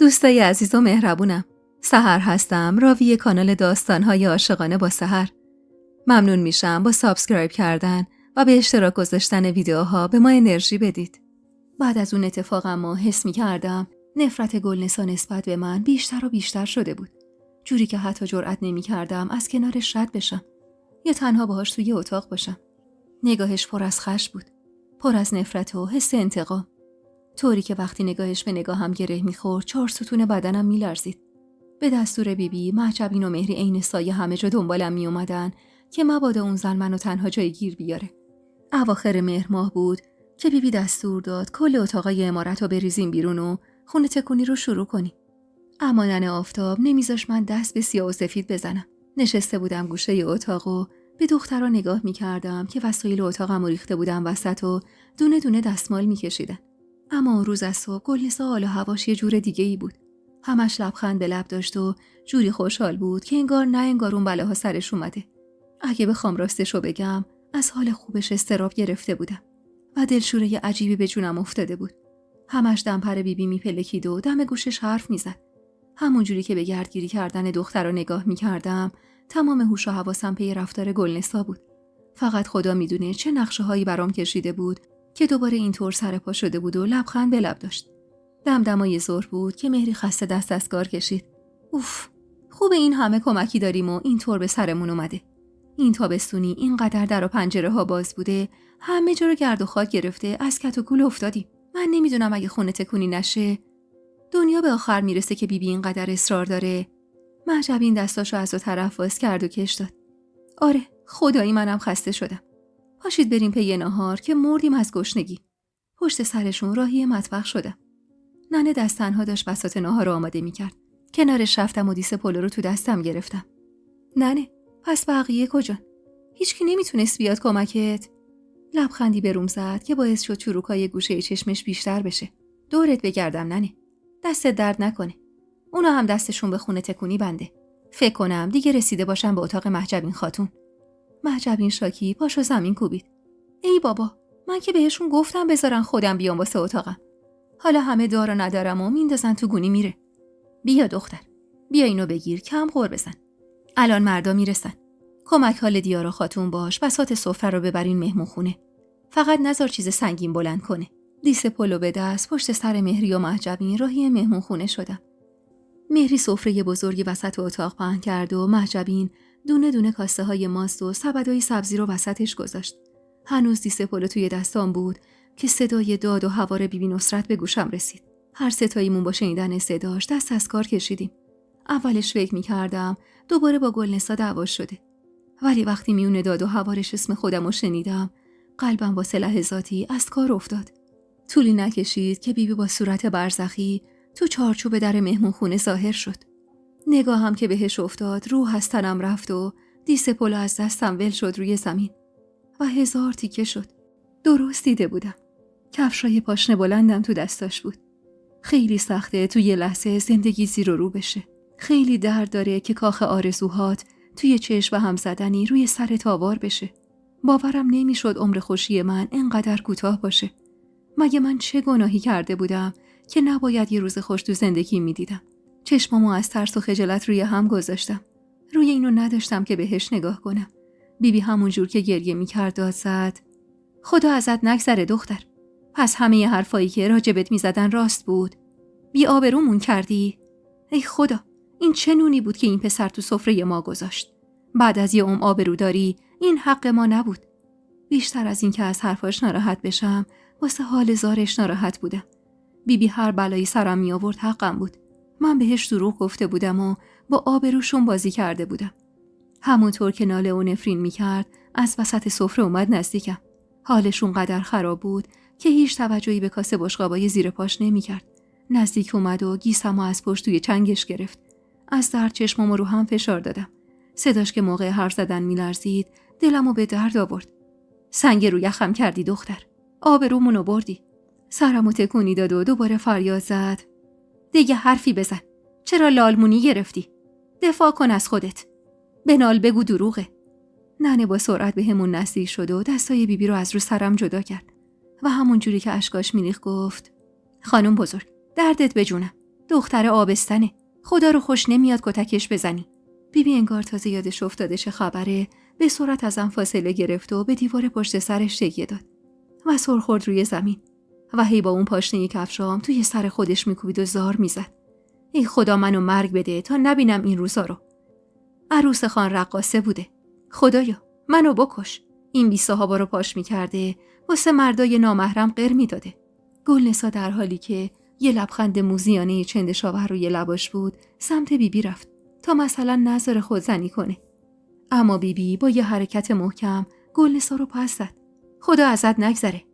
دوستای عزیز و مهربونم، سحر هستم، راوی کانال داستان‌های عاشقانه با سحر. ممنون میشم با سابسکرایب کردن و به اشتراک گذاشتن ویدیوها به ما انرژی بدید. بعد از اون اتفاق اما حس می‌کردم نفرت گلنسا نسبت به من بیشتر و بیشتر شده بود. جوری که حتی جرئت نمی‌کردم از کنارش رد بشم یا تنها باهاش توی اتاق باشم. نگاهش پر از خشم بود، پر از نفرت و حس انتقام. طوری که وقتی نگاهش به نگاهم گره می‌خورد 4 ستون بدنم می‌لرزید. به دستور بیبی، مهجبین و مهری عین سایه همه جا دنبالم می‌اومدن که مبادا اون زن منو تنها جای گیر بیاره. اواخر مهر ماه بود که بیبی دستور داد کل اتاقای عمارت رو بریزیم بیرون و خونه تکونی رو شروع کنیم. اما ننه آفتاب نمیذاش من دست به سیاه و سفید بزنم. نشسته بودم گوشه اتاق و به دخترها نگاه می‌کردم که وسایل اتاقم ریخته بودم وسط و دونه دونه دستمال می‌کشیدن. اما اون روز از صبح گلنسا حال و هواش یه جور دیگه ای بود. همش لبخند به لب داشت و جوری خوشحال بود که انگار نه انگار اون بلاها سرش اومده. اگه بخوام راستشو بگم از حال خوبش اضطراب گرفته بودم و دلشوره عجیبی به جونم افتاده بود. همش دمپر بیبی میپلکید و دم گوشش حرف میزد. همون جوری که به گردگیری کردن دختر رو نگاه میکردم تمام هوش و حواسم پی رفتار گلنسا بود. فقط خدا میدونه چه نقشه‌هایی برام کشیده بود که دوباره اینطور سر پا شده بود و لبخند به لب داشت. دمدمای ظهر بود که مهری خسته دست از کار کشید. اوف، خوب این همه کمکی داریم و اینطور به سرمون اومده. این تابستونی اینقدر در و پنجره ها باز بوده، همه جا رو گرد و خاک گرفته، از کت و کول افتادیم. من نمیدونم اگه خونه تکونی نشه دنیا به آخر میرسه که بیبی اینقدر اصرار داره. مهجبین دستاشو از دو طرف باز کرد و کش داد. آره، خدایی منم خسته شدم. پاشید بریم پی ناهار که مردیم از گشنگی. پشت سرشون راهی مطبخ شدم. ننه دست تنها داشت بساط ناهار رو آماده میکرد. کنارش رفتم و دیس پلو رو تو دستم گرفتم. ننه، پس بقیه کجان؟ هیچکی نمیتونست بیاد کمکت؟ لبخندی به روم زد که باعث شد چروکای گوشه چشمش بیشتر بشه. دورت بگردم ننه. دستت درد نکنه. اونا هم دستشون به خونه تکونی بنده. فکر کنم دیگه رسیده باشم به اتاق مهجبین خاتون. مهجبین شاکی پاشو زمین کوبید. ای بابا، من که بهشون گفتم بذارن خودم بیام واسه اتاقم. حالا همه دارا ندارم و میندازن تو گونی میره. بیا دختر، بیا اینو بگیر، کم غر بزن. الان مردا میرسن. کمک حال دیارا خاتون باش، بساط سفره رو ببرین مهمون خونه. فقط نذار چیز سنگین بلند کنه. دیس پلو به دست پشت سر مهری و مهجبین راهی مهمون خونه شدم. مهری سفره بزرگی وسط اتاق پهن کرد و مهجبین دونه دونه کاسه های ماست و سبدای سبزی رو وسطش گذاشت. هنوز دیس پلو توی دستام بود که صدای داد و هوار بیبی نصرت به گوشم رسید. هر ستاییمون با شنیدن صداش دست از کار کشیدیم. اولش فکر می‌کردم دوباره با گلنسا دعوا شده. ولی وقتی میونه داد و هوارش اسم خودم رو شنیدم، قلبم واسه لحظاتی از کار افتاد. طولی نکشید که بیبی با صورت برزخی تو چارچوب در مهمون خونه ظاهر شد. نگاهم که بهش افتاد روح از تنم رفت و دیس پلو از دستم ول شد روی زمین و 1000 تیکه شد. درست دیده بودم. کفشای پاشنه بلندم تو دستاش بود. خیلی سخته توی یه لحظه زندگی زیر و رو بشه. خیلی درد داره که کاخ آرزوهات توی چشم هم زدنی روی سر تاوار بشه. باورم نمیشد عمر خوشی من انقدر کوتاه باشه. مگه من چه گناهی کرده بودم که نباید یه روز خوش تو زندگی میدیدم؟ چشمامو از ترس و خجالت روی هم گذاشتم. روی اینو نداشتم که بهش نگاه کنم. بیبی همون جور که گریه میکرد داد زد. خدا ازت نگذره دختر. پس همه حرفایی که راجبت میزدن راست بود. بی آبرومون کردی. ای خدا، این چه نونی بود که این پسر تو سفره ما گذاشت؟ بعد از یه آبرو داری، این حق ما نبود. بیشتر از این که از حرفاش ناراحت بشم، واسه حال زارش ناراحت بودم. بیبی هر بلایی سرم می آورد حقم بود. من بهش دروغ گفته بودم و با آبروشون بازی کرده بودم. همونطور که ناله و نفرین میکرد، از وسط سفره اومد نزدیکم. حالشون قدر خراب بود که هیچ توجهی به کاسه بشقابای زیر پاش نمیکرد. نزدیک اومد و گیسمو از پشت توی چنگش گرفت. از درد چشمامو رو هم فشار دادم. صداش که موقع حرف زدن میلرزید، دلمو به درد آورد. سنگ رو یخم کردی دختر. آبرومونو بردی. سرمو تکونی داد و دوباره فریاد زد. دیگه حرفی بزن. چرا لالمونی گرفتی؟ دفاع کن از خودت. بنال بگو دروغه. ننه با سرعت به همون نزدیک شد و دستای بیبی رو از رو سرم جدا کرد و همون جوری که اشکاش میریخت گفت: خانم بزرگ، دردت به جونم. دختر آبستنه. خدا رو خوش نمیاد کتکش بزنی. بیبی انگار تازه یادش افتاده چه خبره، به سرعت ازم فاصله گرفت و به دیوار پشت سرش تکیه داد و سر خورد روی زمین و هی با اون پاشنه کفشام توی سر خودش میکوبید و زار میزد. ای خدا منو مرگ بده تا نبینم این روزا رو. عروس خان رقاصه بوده. خدایا منو بکش. این بی صحابا رو پاش میکرده، واسه مردای نامحرم قر میداده. گلنسا در حالی که یه لبخند موزیانه چندشاور روی لباش بود سمت بیبی رفت تا مثلا نذاره خودزنی کنه. اما بیبی با یه حرکت محکم گلنسا رو پس زد. خدا ازت نگذره.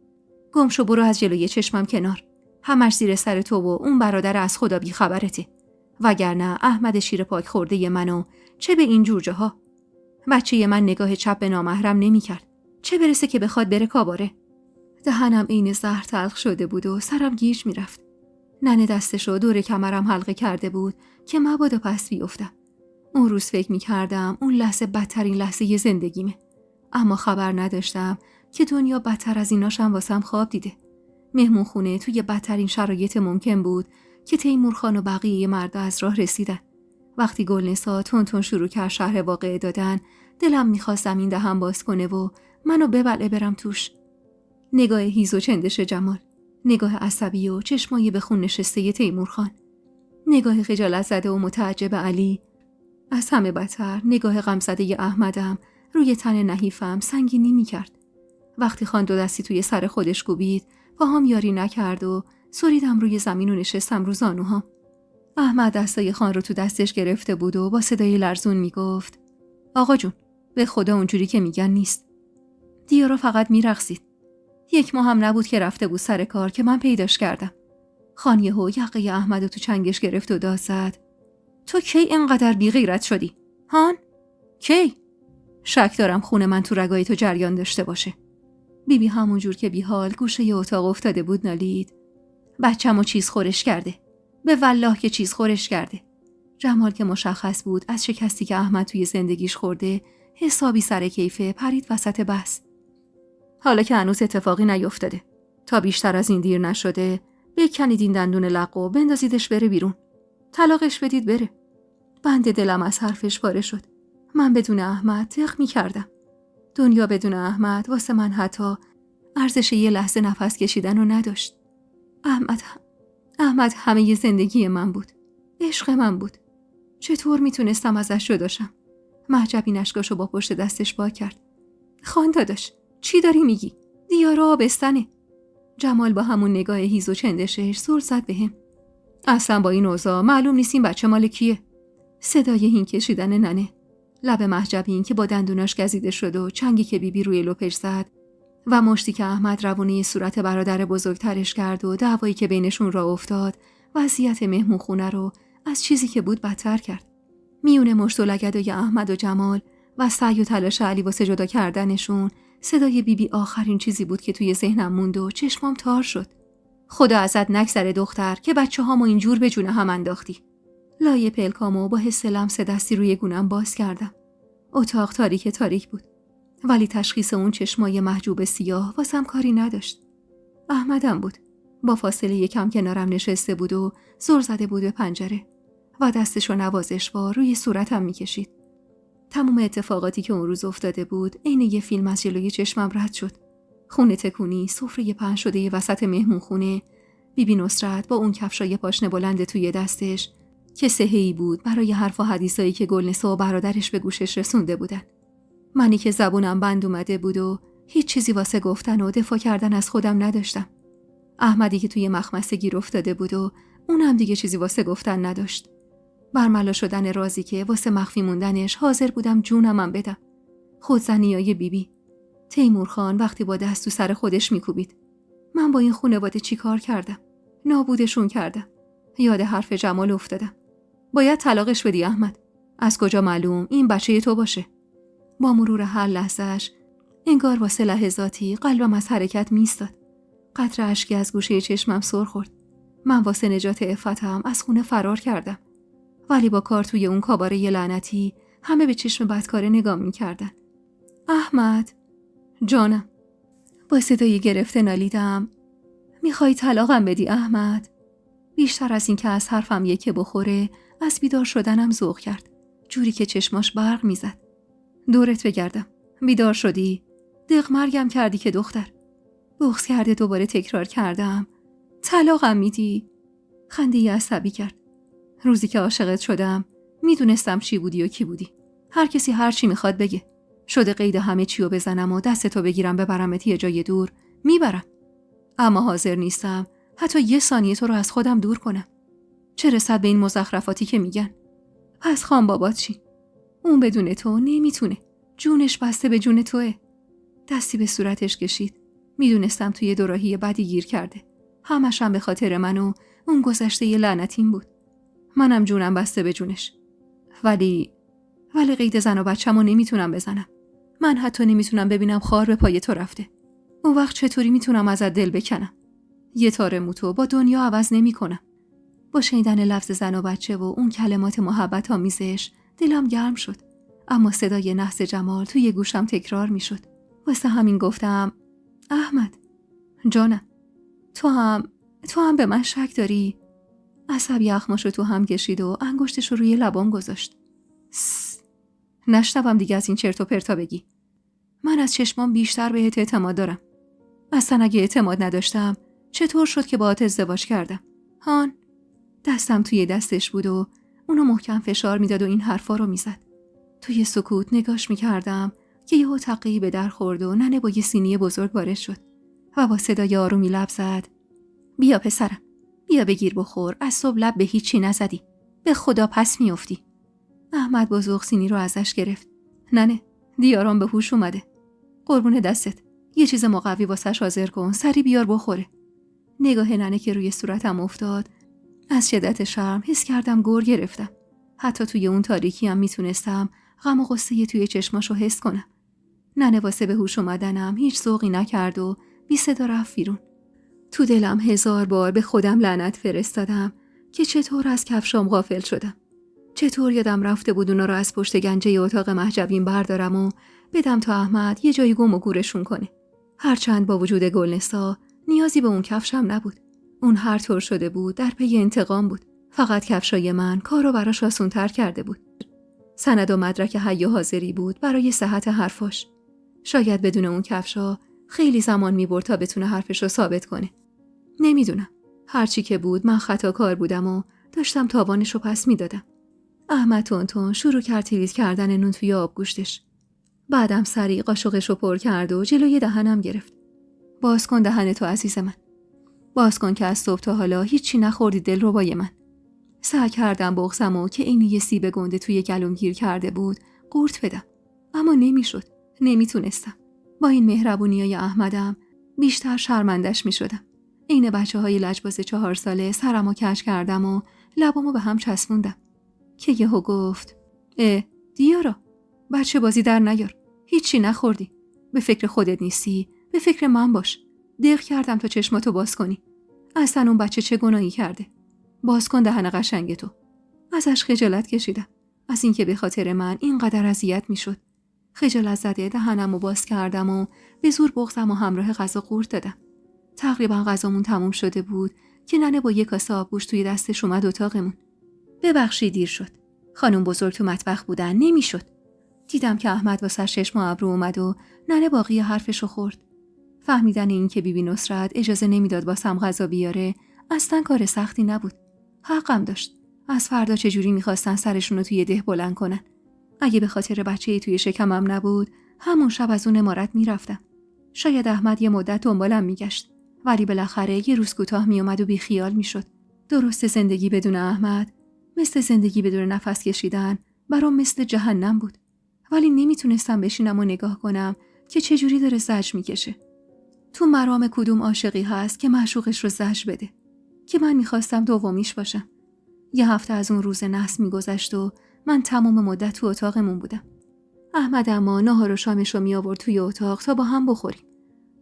گم شو برو از جلوی چشمم کنار. همش زیر سر تو و اون برادر از خدا بی خبرته. وگرنه احمد شیر پاک خورده منو چه به این جور جاها. بچه من نگاه چپ به نامحرم نمی کرد. چه برسه که بخواد بره کاباره. دهنم عین زهر تلخ شده بود و سرم گیج می رفت. ننه دستشو دور کمرم حلقه کرده بود که مبادا پس بیفتم. اون روز فکر می کردم اون لحظه بدترین لحظه زندگیمه. اما خبر نداشتم که دنیا بدتر از ایناشم واسم خواب دیده. مهمون خونه توی بدترین شرایط ممکن بود که تیمور خان و بقیه مردا از راه رسیدن. وقتی گلنسا تون شروع کرد شرح واقعه دادن، دلم میخواست زمین دهن باز کنه و منو ببلعه برم توش. نگاه هیز و چندش جمال، نگاه عصبی و چشمای به خون نشسته تیمور خان، نگاه خجالت زده و متعجب علی، از همه بدتر نگاه غمزده احمدم روی تن نحیفم سنگینی میکرد. وقتی خان دو دستی توی سر خودش کوبید، پاهام یاری نکرد و سریدم روی زمین و نشستم رو زانوهام. احمد دستای خان رو تو دستش گرفته بود و با صدای لرزون میگفت: آقا جون، به خدا اونجوری که میگن نیست. دیارا فقط میرقصید. 1 ماه هم نبود که رفته بود سر کار که من پیداش کردم. خان یهو یقه احمد رو تو چنگش گرفت و داد زد: تو کی اینقدر بی غیرت شدی؟ هان؟ کی؟ شک دارم خون من تو رگای تو جریان داشته باشه. بیبی همون جور که بی حال گوشه ی اتاق افتاده بود نالید: بچه‌مو چیز خورش کرده. به والله که چیز خورش کرده. جمال که مشخص بود از شکستی که احمد توی زندگیش خورده حسابی سر کیفه پرید وسط بحث. حالا که هنوز اتفاقی نیفتاده، تا بیشتر از این دیر نشده، بکنید این دندون لقو بندازیدش بره بیرون. طلاقش بدید بره. بند دلم از حرفش پاره شد. من بدون احمد تق می‌کردم. دنیا بدون احمد واسه من حتی ارزش یه لحظه نفس کشیدن رو نداشت. احمد همه زندگی من بود. عشق من بود. چطور میتونستم ازش جداشم؟ محجبی نشکاشو با پشت دستش پاک کرد. خان داداش، چی داری میگی؟ دیارا آبستنه. جمال با همون نگاه هیز و چندشش زل زد بهم. اصلا با این اوضاع معلوم نیست این بچه مال کیه. صدای هین کشیدن ننه، لب محجبین که با دندوناش گزیده شد و چنگی که بیبی روی لپش زد و مشتی که احمد روونه صورت برادر بزرگترش کرد و دعوایی که بینشون راه افتاد وضعیت مهمون خونه رو از چیزی که بود بدتر کرد. میونه مشت و لگدای احمد و جمال و سعی و تلاش علی واسه جدا کردنشون، صدای بیبی آخرین چیزی بود که توی ذهنم موند و چشمام تار شد. خدا ازت نگذره دختر که بچه‌هامو اینجور به جونه هم انداختی. لایه پلکامو با حس لمس دستی روی گونم باز کردم. اتاق تاریک بود، ولی تشخیص اون چشمای محجوب سیاه واسم کاری نداشت. احمدم بود. با فاصله یکم کنارم نشسته بود و زل زده بود به پنجره و دستشو نوازشوار روی صورتم میکشید. تمام اتفاقاتی که اون روز افتاده بود عین یه فیلم از جلوی چشمم رد شد. خونه تکونی، سفره پهن شده وسط مهمون خونه، بیبی نصرت با اون کفشای پاشنه بلند توی دستش که سهی بود برای حرف و حدیثایی که گلنسا و برادرش به گوشش رسونده بودن. منی که زبونم بند اومده بود و هیچ چیزی واسه گفتن و دفاع کردن از خودم نداشتم. احمدی که توی مخمسه گیر افتاده بود و اونم دیگه چیزی واسه گفتن نداشت. برملا شدن رازی که واسه مخفی موندنش حاضر بودم جونمم بدم. خودزنیای بیبی. تیمور خان وقتی با دست تو سر خودش میکوبید. من با این خانواده چی کار کردم؟ نابودشون کردم. یاد حرف جمال افتادم. باید طلاقش بدی احمد. از کجا معلوم این بچه تو باشه؟ با مرور هر لحظهش انگار واسه لحظاتی قلبم از حرکت میستاد. قطره اشکی از گوشه چشمم سر خورد. من واسه نجات عفتم از خونه فرار کردم. ولی با کار توی اون کاباره لعنتی همه به چشم بدکاره نگاه میکردن. احمد جانم. با صدای گرفته نالیدم: میخوای طلاقم بدی احمد؟ بیشتر از این که از حرفم یکه بخوره، از بیدار شدنم ذوق کرد. جوری که چشماش برق میزد. دورت بگردم. بیدار شدی؟ دق مرگم کردی که دختر. بغض کرده دوباره تکرار کردم. طلاقم میدی؟ خنده عصبی کرد. روزی که عاشقت شدم میدونستم چی بودی و کی بودی. هر کسی هر چی میخواد بگه. شده قید همه چیو بزنم و دستتو بگیرم ببرمت یه جای دور، میبرم. اما حاضر نیستم حتی یه ثانیه تو رو از خودم دور کنم. چه رسد به این مزخرفاتی که میگن. پس خان بابات چی؟ اون بدون تو نمیتونه. جونش بسته به جون توه. دستی به صورتش کشید. میدونستم توی دوراهی بدی گیر کرده. همش هم به خاطر من و اون گذشته ی لعنتیم بود. منم جونم بسته به جونش. ولی قید زن و بچه‌مو نمیتونم بزنم. من حتی نمیتونم ببینم خار به پای تو رفته. اون وقت چطوری میتونم ازت دل بکنم؟ یه تار موتو با دنیا عوض نمیکنم. با شنیدن لفظ زن و بچه و اون کلمات محبت آمیزش دلم گرم شد. اما صدای نحس جمال توی گوشم تکرار میشد. واسه همین گفتم احمد جانم، تو هم به من شک داری؟ عصبی اخماشو تو هم کشید و انگشتش رو روی لبام گذاشت. نشنوم دیگه از این چرت و پرتا بگی. من از چشمام بیشتر بهت اعتماد دارم. اصلا اگه اعتماد نداشتم چطور شد که باهات ازدواج کردم؟ هان؟ دستم توی دستش بود و اونو محکم فشار میداد و این حرفا رو میزد. توی سکوت نگاش میکردم که یهو تقی به در خورد و ننه با یه سینی بزرگ وارد شد و با صدای آرومی لب زد. بیا پسرم، بیا بگیر بخور. از صبح لب به هیچی نزدی. به خدا پس میافتی. احمد با ذوق سینی رو ازش گرفت. ننه، دیارم به هوش اومده. قربون دستت. یه چیز مقوی واسش حاضر کن. سری بیار بخوره. نگاه ننه که روی صورتم افتاد، از شدت شرم حس کردم گر گرفتم. حتی توی اون تاریکی هم میتونستم غم و غصه توی چشماشو حس کنم. ننه واسه به هوش اومدنم هیچ ذوقی نکرد و بی صدا رفت بیرون. تو دلم 1000 بار به خودم لعنت فرستادم که چطور از کفشام غافل شدم. چطور یادم رفته بود اونا رو از پشت گنجه اتاق محجبین بردارم و بدم تا احمد یه جایی گم و گورشون کنه. هرچند با وجود گلنسا نیازی به اون کفشم نبود. اون هر طور شده بود در پی انتقام بود. فقط کفشای من کارو براش آسون‌تر کرده بود. سند و مدرک حی و حاضری بود برای صحت حرفاش. شاید بدون اون کفشا خیلی زمان می‌برد تا بتونه حرفشو ثابت کنه. نمیدونم. هرچی که بود من خطاکار بودم و داشتم تاوانشو پس میدادم. احمد تونتون شروع کرد تریز کردن نون توی آبگوشتش. بعدم سریع قاشقشو پر کرد و جلوی دهنم گرفت. باز کن دهنتو عزیز من. باز کن که از صبح تا حالا هیچی نخوردی دلربای من. سعی کردم بغضمو که این یه سیب گنده توی گلوم گیر کرده بود قورت بدم. اما نمیشد. نمیتونستم. با این مهربونیای احمدم بیشتر شرمندش میشدم. عین بچه‌های لجباز 4 ساله سرمو کج کردم و لبامو به هم چسبوندم. که یهو گفت دیارا، بچه بازی در نیار. هیچی نخوردی. به فکر خودت نیستی، به فکر من باش. دق کردم تا چشماتو باز کنی. اصلا اون بچه چه گناهی کرده؟ باز کن دهن قشنگ تو. ازش خجالت کشیدم. از اینکه به خاطر من اینقدر اذیت میشد. خجالت زده دهنمو باز کردم و به زور بغضمو همراه غذا قورت دادم. تقریبا غذامون تموم شده بود که ننه با 1 کاسه آبگوشت توی دستش اومد اتاقمون. ببخشید دیر شد. خانم بزرگ تو مطبخ بودن، نمیشد. دیدم که احمد واسه چشم ابرو اومد و ننه باقی حرفشو خورد. فهمیدن این که بیبی نصرت اجازه نمیداد واسم غذا بیاره اصلا کار سختی نبود. حقم داشت. از فردا چجوری میخواستن سرشونو توی ده بلند کنن. اگه به خاطر بچه‌ای توی شکمم نبود، همون شب از اون عمارت میرفتم. شاید احمد یه مدت دنبالم میگشت، ولی بالاخره یه روز کوتاه میومد و بیخیال میشد. درست زندگی بدون احمد مثل زندگی بدون نفس کشیدن برام مثل جهنم بود. ولی نمیتونستم بشینم و نگاه کنم که چجوری داره زجر میکشه. تو مرام کدوم عاشقی هست که معشوقش رو زجر بده؟ که من میخواستم دومیش باشم. 1 هفته از اون روز نحس میگذشت و من تمام مدت تو اتاقمون بودم. احمد اما ناهار و شامش رو می آورد توی اتاق تا با هم بخوریم.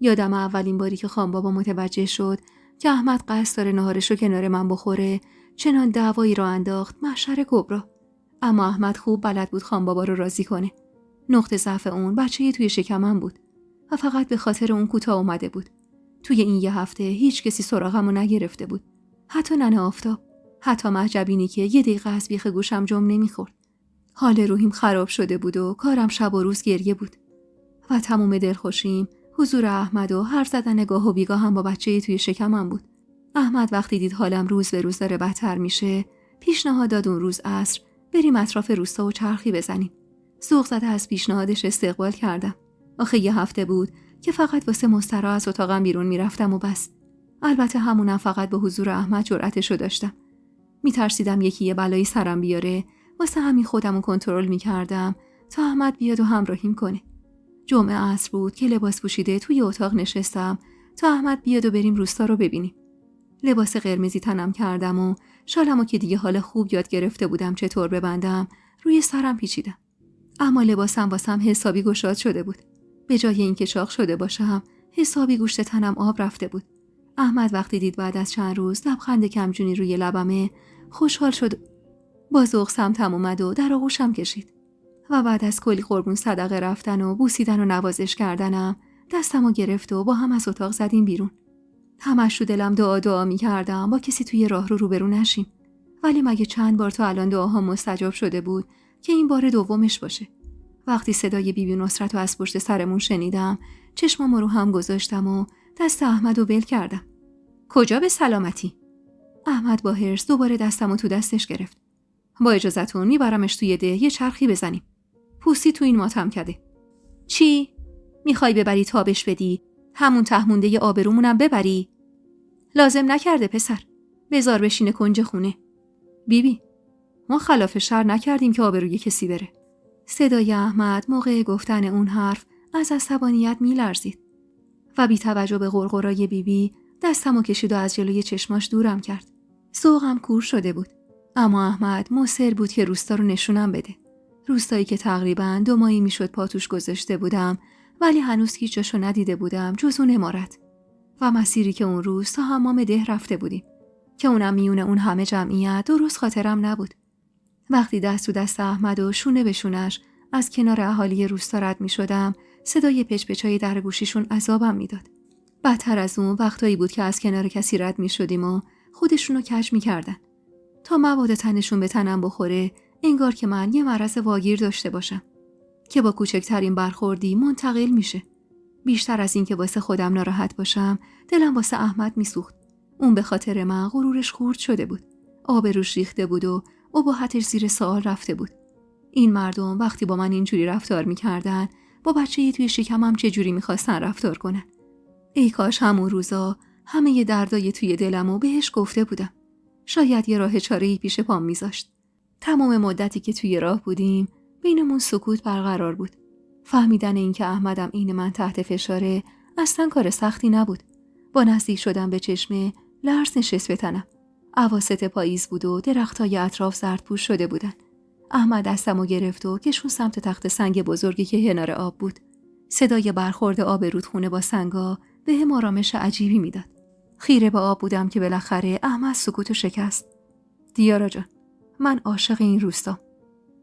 یادم اولین باری که خان بابا متوجه شد که احمد قصد داره ناهارش رو کنار من بخوره، چنان دعوایی را انداخت محشر کبرا. اما احمد خوب بلد بود خان بابا رو راضی کنه. نقطه ضعف اون بچه‌ی توی شکمم بود و فقط به خاطر اون کوتاه اومده بود. توی این 1 هفته هیچ کسی سراغمو نگرفته بود. حتی ننه آفتاب، حتی مهجبینی که یه دقیقه از بیخ گوشم جم نمیخورد. حال روحیم خراب شده بود و کارم شب و روز گریه بود. و تمام دلخوشیم حضور احمد و حرف زدن گاه و بیگاه هم با بچه‌ای توی شکمم بود. احمد وقتی دید حالم روز به روز داره بدتر میشه، پیشنهاد داد اون روز عصر بریم اطراف روستا و چرخی بزنیم. ذوق زده از پیشنهادش استقبال کردم. آخه یه هفته بود که فقط واسه مستراح از اتاقم بیرون میرفتم و بس. البته همونم فقط به حضور احمد جرأتشو داشتم. میترسیدم یکی یه بلایی سرم بیاره، واسه همین خودمو کنترل میکردم تا احمد بیاد و همراهیم کنه. جمعه عصر بود که لباس پوشیده توی اتاق نشستم تا احمد بیاد و بریم روستا رو ببینیم. لباس قرمزی تنم کردم و شالمو که دیگه حال خوب یاد گرفته بودم چطور ببندم روی سرم پیچیدم. اما لباسم واسم حسابی گشاد شده بود. به جای اینکه چاق شده باشم، حسابی گوشت تنم آب رفته بود. احمد وقتی دید بعد از چند روز لبخند کمجونی روی لبمه، خوشحال شد. با ذوق سمتم اومد و در آغوشم کشید. و بعد از کلی قربون صدقه رفتن و بوسیدن و نوازش کردنم، دستمو گرفت و با هم از اتاق زدیم بیرون. همش تو دلم دعا می‌کردم با کسی توی راه رو روبرو نشیم. ولی مگه چند بار تا الان دعاها مستجاب شده بود که این بار دومش باشه. وقتی صدای بیبی نصرت رو از پشت سرمون شنیدم، چشمامو رو هم گذاشتم و دست احمد رو ول کردم. کجا به سلامتی؟ احمد با حرص دوباره دستمو تو دستش گرفت. با اجازهتون میبرمش توی ده یه چرخی بزنیم. پوستی تو این ماتم کده. چی؟ میخوای ببری تابش بدی؟ همون تهمونده ی آبرومونم ببری؟ لازم نکرده پسر. بذار بشینه کنج خونه. بیبی، ما خلاف شرع نکردیم که آبروی کسی بره. صدای احمد موقع گفتن اون حرف از عصبانیت میلرزید و بی توجه به غرغرای بیبی دستمو کشید و از جلوی چشماش دورم کرد. ذوقم کور شده بود. اما احمد مصر بود که روستا رو نشونم بده. روستایی که تقریباً 2 ماهی میشد پاتوش گذاشته بودم، ولی هنوز هیچ جاشو ندیده بودم جز اون عمارت و مسیری که اون روز تا حمام ده رفته بودیم که اونم میونه اون همه جمعیت درست خاطرم نبود. وقتی دست تو دست احمد و شونه به شونش از کنار اهالی روستا رد می شدم، صدای پچ‌پچای در گوشیشون عذابم میداد. بدتر از اون وقتایی بود که از کنار کسی رد می شدیم و خودشونو کج می کردن تا مواد تنشون به تنم بخوره، انگار که من یه مرض واگیر داشته باشم که با کوچکترین برخوردی منتقل میشه. بیشتر از این که واسه خودم ناراحت باشم، دلم واسه احمد میسوخت. اون به خاطر من غرورش خورد شده بود. آبروش ریخته بود و اباحتش زیر سوال رفته بود. این مردم وقتی با من اینجوری رفتار میکردن، با بچه‌ای توی شکمم چجوری میخواستن رفتار کنن؟ ای کاش همون روزا همه ی دردای توی دلمو بهش گفته بودم. شاید یه راه چاره‌ای پیش پام میذاشت. تمام مدتی که توی راه بودیم، بینمون سکوت برقرار بود. فهمیدن این که احمدم این من تحت فشاره اصلا کار سختی نبود. با نزدیک شدن به چشمه لرز نشست به تنم. اواسط پاییز بود و درختای اطراف زردپوش شده بودن. احمد دستمو گرفت و کشون سمت تخت سنگ بزرگی که کنار آب بود. صدای برخورد آب رودخونه با سنگا بهم آرامش عجیبی میداد. خیره به آب بودم که بالاخره احمد سکوتو شکست. دیارا جان، من عاشق این روستام.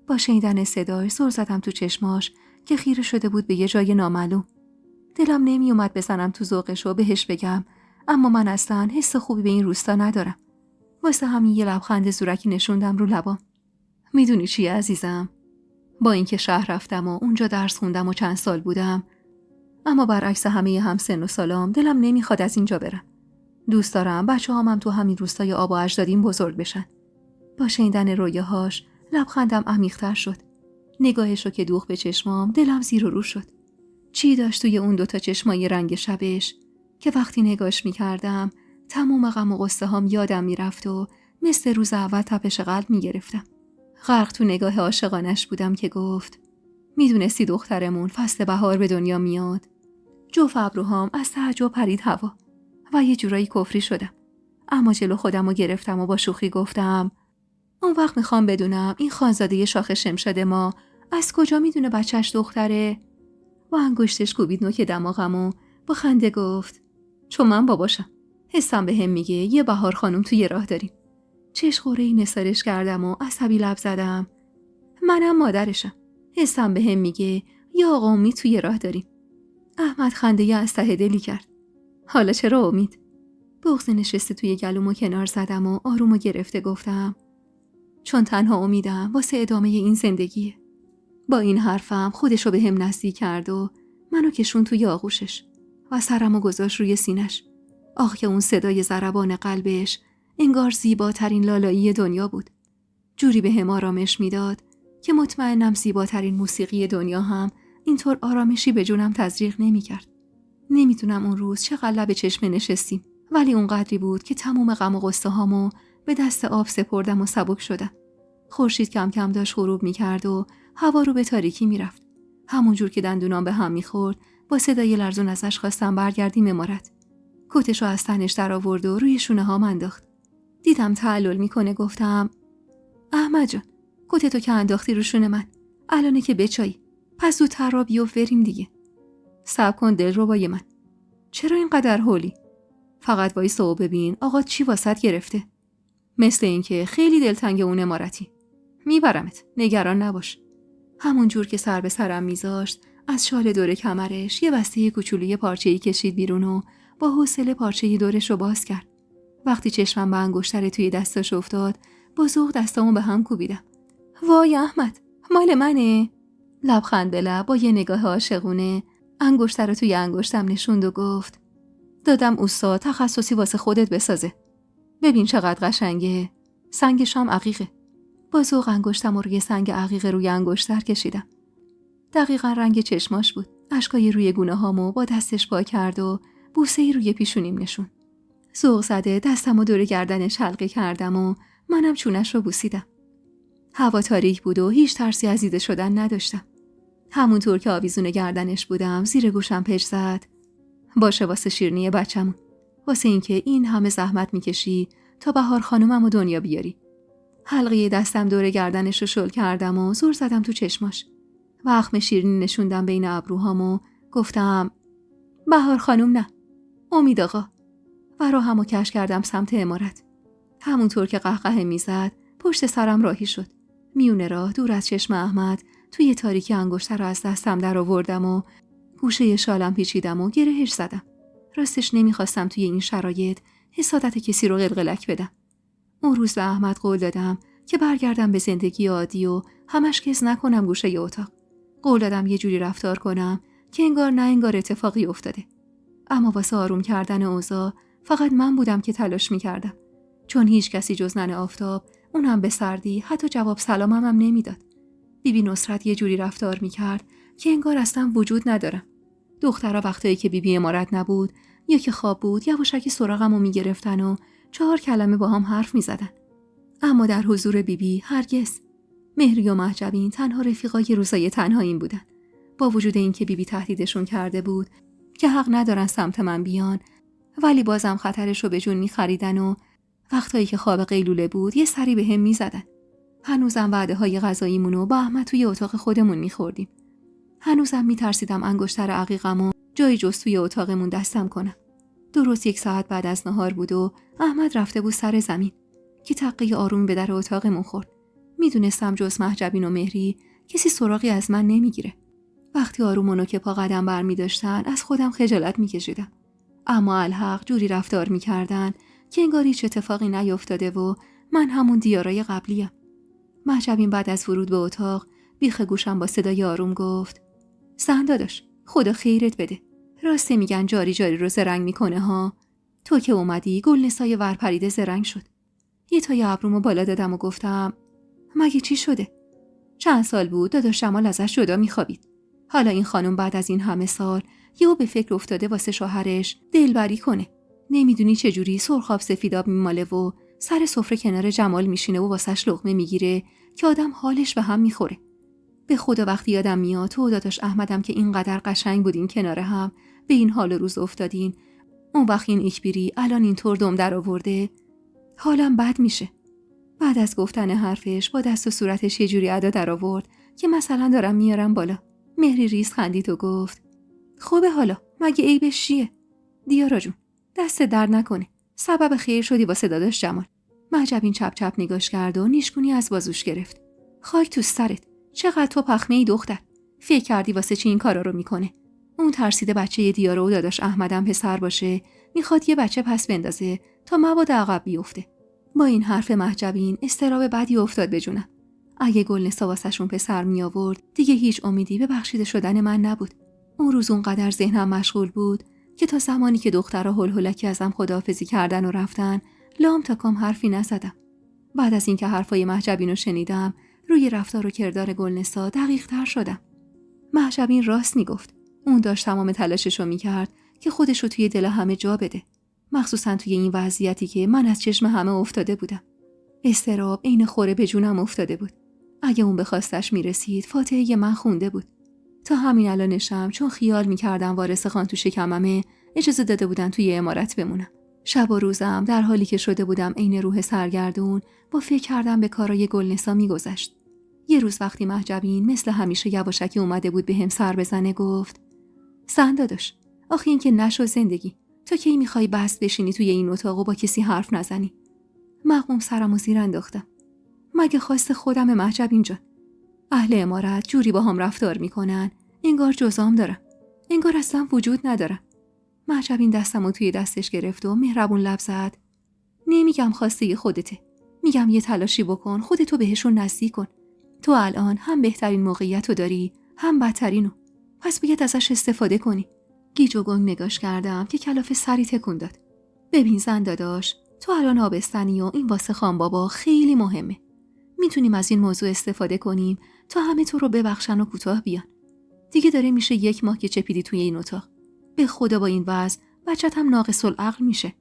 با شنیدن صداش زل زدم تو چشماش که خیره شده بود به یه جای نامعلوم. دلم نمی اومد بزنم تو ذوقش و بهش بگم، اما من اصلا حس خوبی به این روستا ندارم. واسه همین یه لبخند زورکی نشوندم رو لبام. میدونی چیه عزیزم؟ با اینکه شهر رفتم و اونجا درس خوندم و چند سال بودم، اما برعکس همه همسن و سالام دلم نمیخواد از اینجا برم. دوست دارم بچه‌هامم تو همین روستای آب و اجدادیم بزرگ بشن. با شنیدن رویاهاش لبخندم عمیق‌تر شد. نگاهشو که دوخت به چشمام دلم زیر و رو شد. چی داشت توی اون 2 چشمای رنگ شبش که وقتی نگاش میکردم تمام غم و غصه هام یادم میرفت و مثل روز اول تپش قلب میگرفتم. غرق تو نگاه عاشقانش بودم که گفت میدونستی دخترمون فصل بهار به دنیا میاد؟ جفت ابروهام از تعجب پرید هوا و یه جورایی کفری شدم. اما جلو خودم رو گرفتم و با شوخی گفتم اون وقت میخوام بدونم این خانزاده شاخ شمشاد ما از کجا میدونه بچهش دختره؟ و انگشتش کوبید نوک دماغم و با خنده گفت چون من باباشم. حسم به هم میگه یه بهار خانم توی راه داریم. چشخوره‌ای نثارش کردم و عصبی لب زدم. منم مادرشم. حسم به هم میگه یه آقا امید توی راه داریم. احمد خنده از ته دلی کرد. حالا چرا امید؟ بغض نشسته توی گلومو کنار زدم و آرومو گرفته گفتم چون تنها امیدم واسه ادامه این زندگیه. با این حرفم خودشو به هم نزدیک کرد و منو کشون توی آغوشش و سرمو گذاشت روی سینش. آخ که اون صدای ضربان قلبش انگار زیباترین لالایی دنیا بود. جوری به هم آرامش میداد که مطمئنم زیباترین موسیقی دنیا هم اینطور آرامشی به جونم تزریق نمی‌کرد. نمیتونم اون روز چقدر لب چشمه نشستیم، ولی اون قدری بود که تموم غم و غصه هامو به دست آب سپردم و سبک شدم. خورشید کم کم داشت غروب می‌کرد و هوا رو به تاریکی میرفت. همون جور که دندونام به هم می‌خورد، با صدای لرزون ازش خواستم برگردیم امارت. کتشو از تنش در آورد و روی شونه‌هام انداخت. دیدم تعلل میکنه، گفتم احمد جان، کتتو که انداختی رو شونه من، الانه که بچایی، پس زودتر را بیفت بریم دیگه. صبر کن دلربای من، چرا اینقدر هولی؟ فقط وایسا و ببین آقا چی واسط گرفته. مثل اینکه خیلی دلتنگ اون امارتی. میبرمت، نگران نباش. همون جور که سر به سرم میذاشت، از شال دور کمرش یه بسته کوچولوی پارچه‌ای کشید بیرون و با حوصله پارچه دورش رو باز کرد. وقتی چشمم به انگشتر توی دستش افتاد، با ذوق دستامو به هم کوبیدم. وای احمد، مال منه؟ لبخند به لب با یه نگاه عاشقونه انگشتر رو توی انگشتم نشوند و گفت دادم استاد تخصصی واسه خودت بسازه. ببین چقدر قشنگه. سنگش هم عقیقه. با ذوق انگشتم رو روی سنگ عقیق روی انگشتر کشیدم. دقیقاً رنگ چشماش بود. اشکای روی گونه‌هامو با دستش پاک کرد و بوسه‌ای روی پیشونیم نشون. ذوق زده دستمو دور گردنش حلقه کردم و منم چونش رو بوسیدم. هوا تاریک بود و هیچ ترسی از دیده شدن نداشتم. همونطور که آویزون گردنش بودم زیر گوشم پچ زد. باشه واسه شیرینی بچمون. واسه اینکه این همه زحمت میکشی تا بهار خانومم و دنیا بیاری. حلقه دستم دور گردنش رو شل کردم و زور زدم تو چشماش. وخم شیرینی نشوندم بین ابروهام و گفتم بهار خانوم نه، امید آقا. و راهمو کش کردم سمت عمارت. همونطور که قهقه میزد پشت سرم راهی شد. میونه راه دور از چشم احمد توی تاریکی انگشتر رو از دستم در آوردم و گوشه شالم پیچیدم و گرهش زدم. راستش نمیخواستم توی این شرایط حسادت کسی رو قلقلک بدم. اون روز به احمد قول دادم که برگردم به زندگی عادی و همش کس نکنم گوشه اتاق. قول دادم یه جوری رفتار کنم که انگار نه انگار اتفاقی افتاده. اما واسه آروم کردن اوضاع فقط من بودم که تلاش میکردم. چون هیچ کسی جز ننه آفتاب، اونم به سردی حتی جواب سلامم هم نمیداد. بیبی نصرت یه جوری رفتار میکرد که انگار اصلا وجود ندارم. دخترها وقتایی که بیبی امارت نبود یا که خواب بود یواشکی سراغمو میگرفتن و 4 کلمه با هم حرف میزدن. اما در حضور بیبی هرگز. مهری و مهجبین تنها رفیقای روزای تنهاییم بودن. با وجود اینکه بیبی تهدیدشون کرده بود که حق ندارن سمت من بیان، ولی بازم خطرشو به جون می‌خریدن و وقتایی که خواب قیلوله بود یه سری به هم می‌زدن. هنوزم وعده‌های غذاییمونو با احمد توی اتاق خودمون می‌خوردیم. هنوزم می‌ترسیدم انگشتر عقیقمو جایی جز توی اتاقمون دستم کنم. درست 1 ساعت بعد از نهار بود و احمد رفته بود سر زمین که تقه آروم به در اتاقمون خورد. میدونستم جز مهجبین و مهری کسی سراغی از من نمیگیره. وقتی آرومونو که پا قدم برمی داشتن از خودم خجالت میکشیدم. اما الحق جوری رفتار میکردن که انگار هیچ اتفاقی نیفتاده و من همون دیارای قبلیم. مهجبین بعد از ورود به اتاق بیخ گوشم با صدای آروم گفت زن داداش، خدا خیرت بده. راسته میگن جاری جاری رو زرنگ میکنه ها. تو که اومدی گل نسای ورپریده زرنگ شد. یه تای ابرومو بالا دادم و گفتم مگه چی شده؟ چند سال بود داداش جمال ازش جدا میخوابید. حالا این خانم بعد از این همه سال یهو به فکر افتاده واسه شوهرش دلبری کنه. نمیدونی چجوری سرخاب سفیداب میماله و سر سفره کنار جمال میشینه و واسش لقمه میگیره که آدم حالش به هم میخوره. به خدا وقتی یادم میاد تو و داداش احمدم که اینقدر قشنگ بودین کنار هم به این حال روز افتادین، اون وقت این ایکبیری الان اینطور دم در آورده، حالم بد میشه. بعد از گفتن حرفش با دست و صورتش یه جوری ادا در آورد که مثلا دارم میارم بالا. مهری ریز خندید و گفت خوبه حالا مگه عیبش چیه؟ دیارا جون دست درد نکنه، سبب خیر شدی واسه داداش جمال. مهجبین چپ چپ نگاش کرد و نیشگونی از بازوش گرفت. خاک تو سرت، چقدر تو پخمه ای دختر. فکر کردی واسه چی این کارا رو میکنه؟ اون ترسیده بچه دیارا و داداش احمدم پسر باشه، میخواد یه بچه پس بندازه تا مبادا عقب بیفته. با این حرف محجبین اضطراب بدی افتاد به جونم. اگه گلنسا واسه‌شون پسر می آورد دیگه هیچ امیدی به بخشیده شدن من نبود. اون روز اونقدر ذهنم مشغول بود که تا زمانی که دخترها هلهلکی ازم خداحافظی کردن و رفتن لام تا کام حرفی نزدم. بعد از اینکه حرفای محجبین رو شنیدم روی رفتار و کردار گلنسا دقیق تر شدم. محجبین راست میگفت. اون داشت تمام تلاششو میکرد که خودشو توی دل همه جا بده. مخصوصا توی این وضعیتی که من از چشم همه افتاده بودم. اضطراب عین خوره به جونم افتاده بود. اگه اون به خواستش میرسید فاتحه من خونده بود. تا همین الانشم چون خیال میکردم وارث خان تو شکممه اجازه داده بودن توی عمارت بمونم. شب و روزم در حالی که شده بودم عین روح سرگردون با فکر کردم به کارای گلنسا میگذشت. یه روز وقتی محجبین مثل همیشه یواشکی اومده بود بهم سر بزنه گفت: سن داداش، آخه این که نشو زندگی، تو کی میخوای بس بشینی توی این اتاق و با کسی حرف نزنی؟ مغموم سرمو زیر انداختم. مگه خواست خودم محجبین جان؟ اهل عمارت جوری با هم رفتار میکنن انگار جزام دارم، انگار اصلا وجود ندارم. محجبین دستمو توی دستش گرفت و مهربون لب زد: نمیگم خواسته خودته، میگم یه تلاشی بکن خودتو بهشون نزدیک کن. تو الان هم بهترین موقعیتو داری هم بدترینو، پس باید ازش استفاده کنی. گیج و گنگ نگاش کردم که کلافه سری تکون داد. ببین زن داداش، تو الان آبستنی و این واسه خان بابا خیلی مهمه. میتونیم از این موضوع استفاده کنیم تا همه تو رو ببخشن و کوتاه بیان. دیگه داره میشه 1 ماه که چپیدی توی این اتاق. به خدا با این وضع بچت هم ناقص العقل میشه.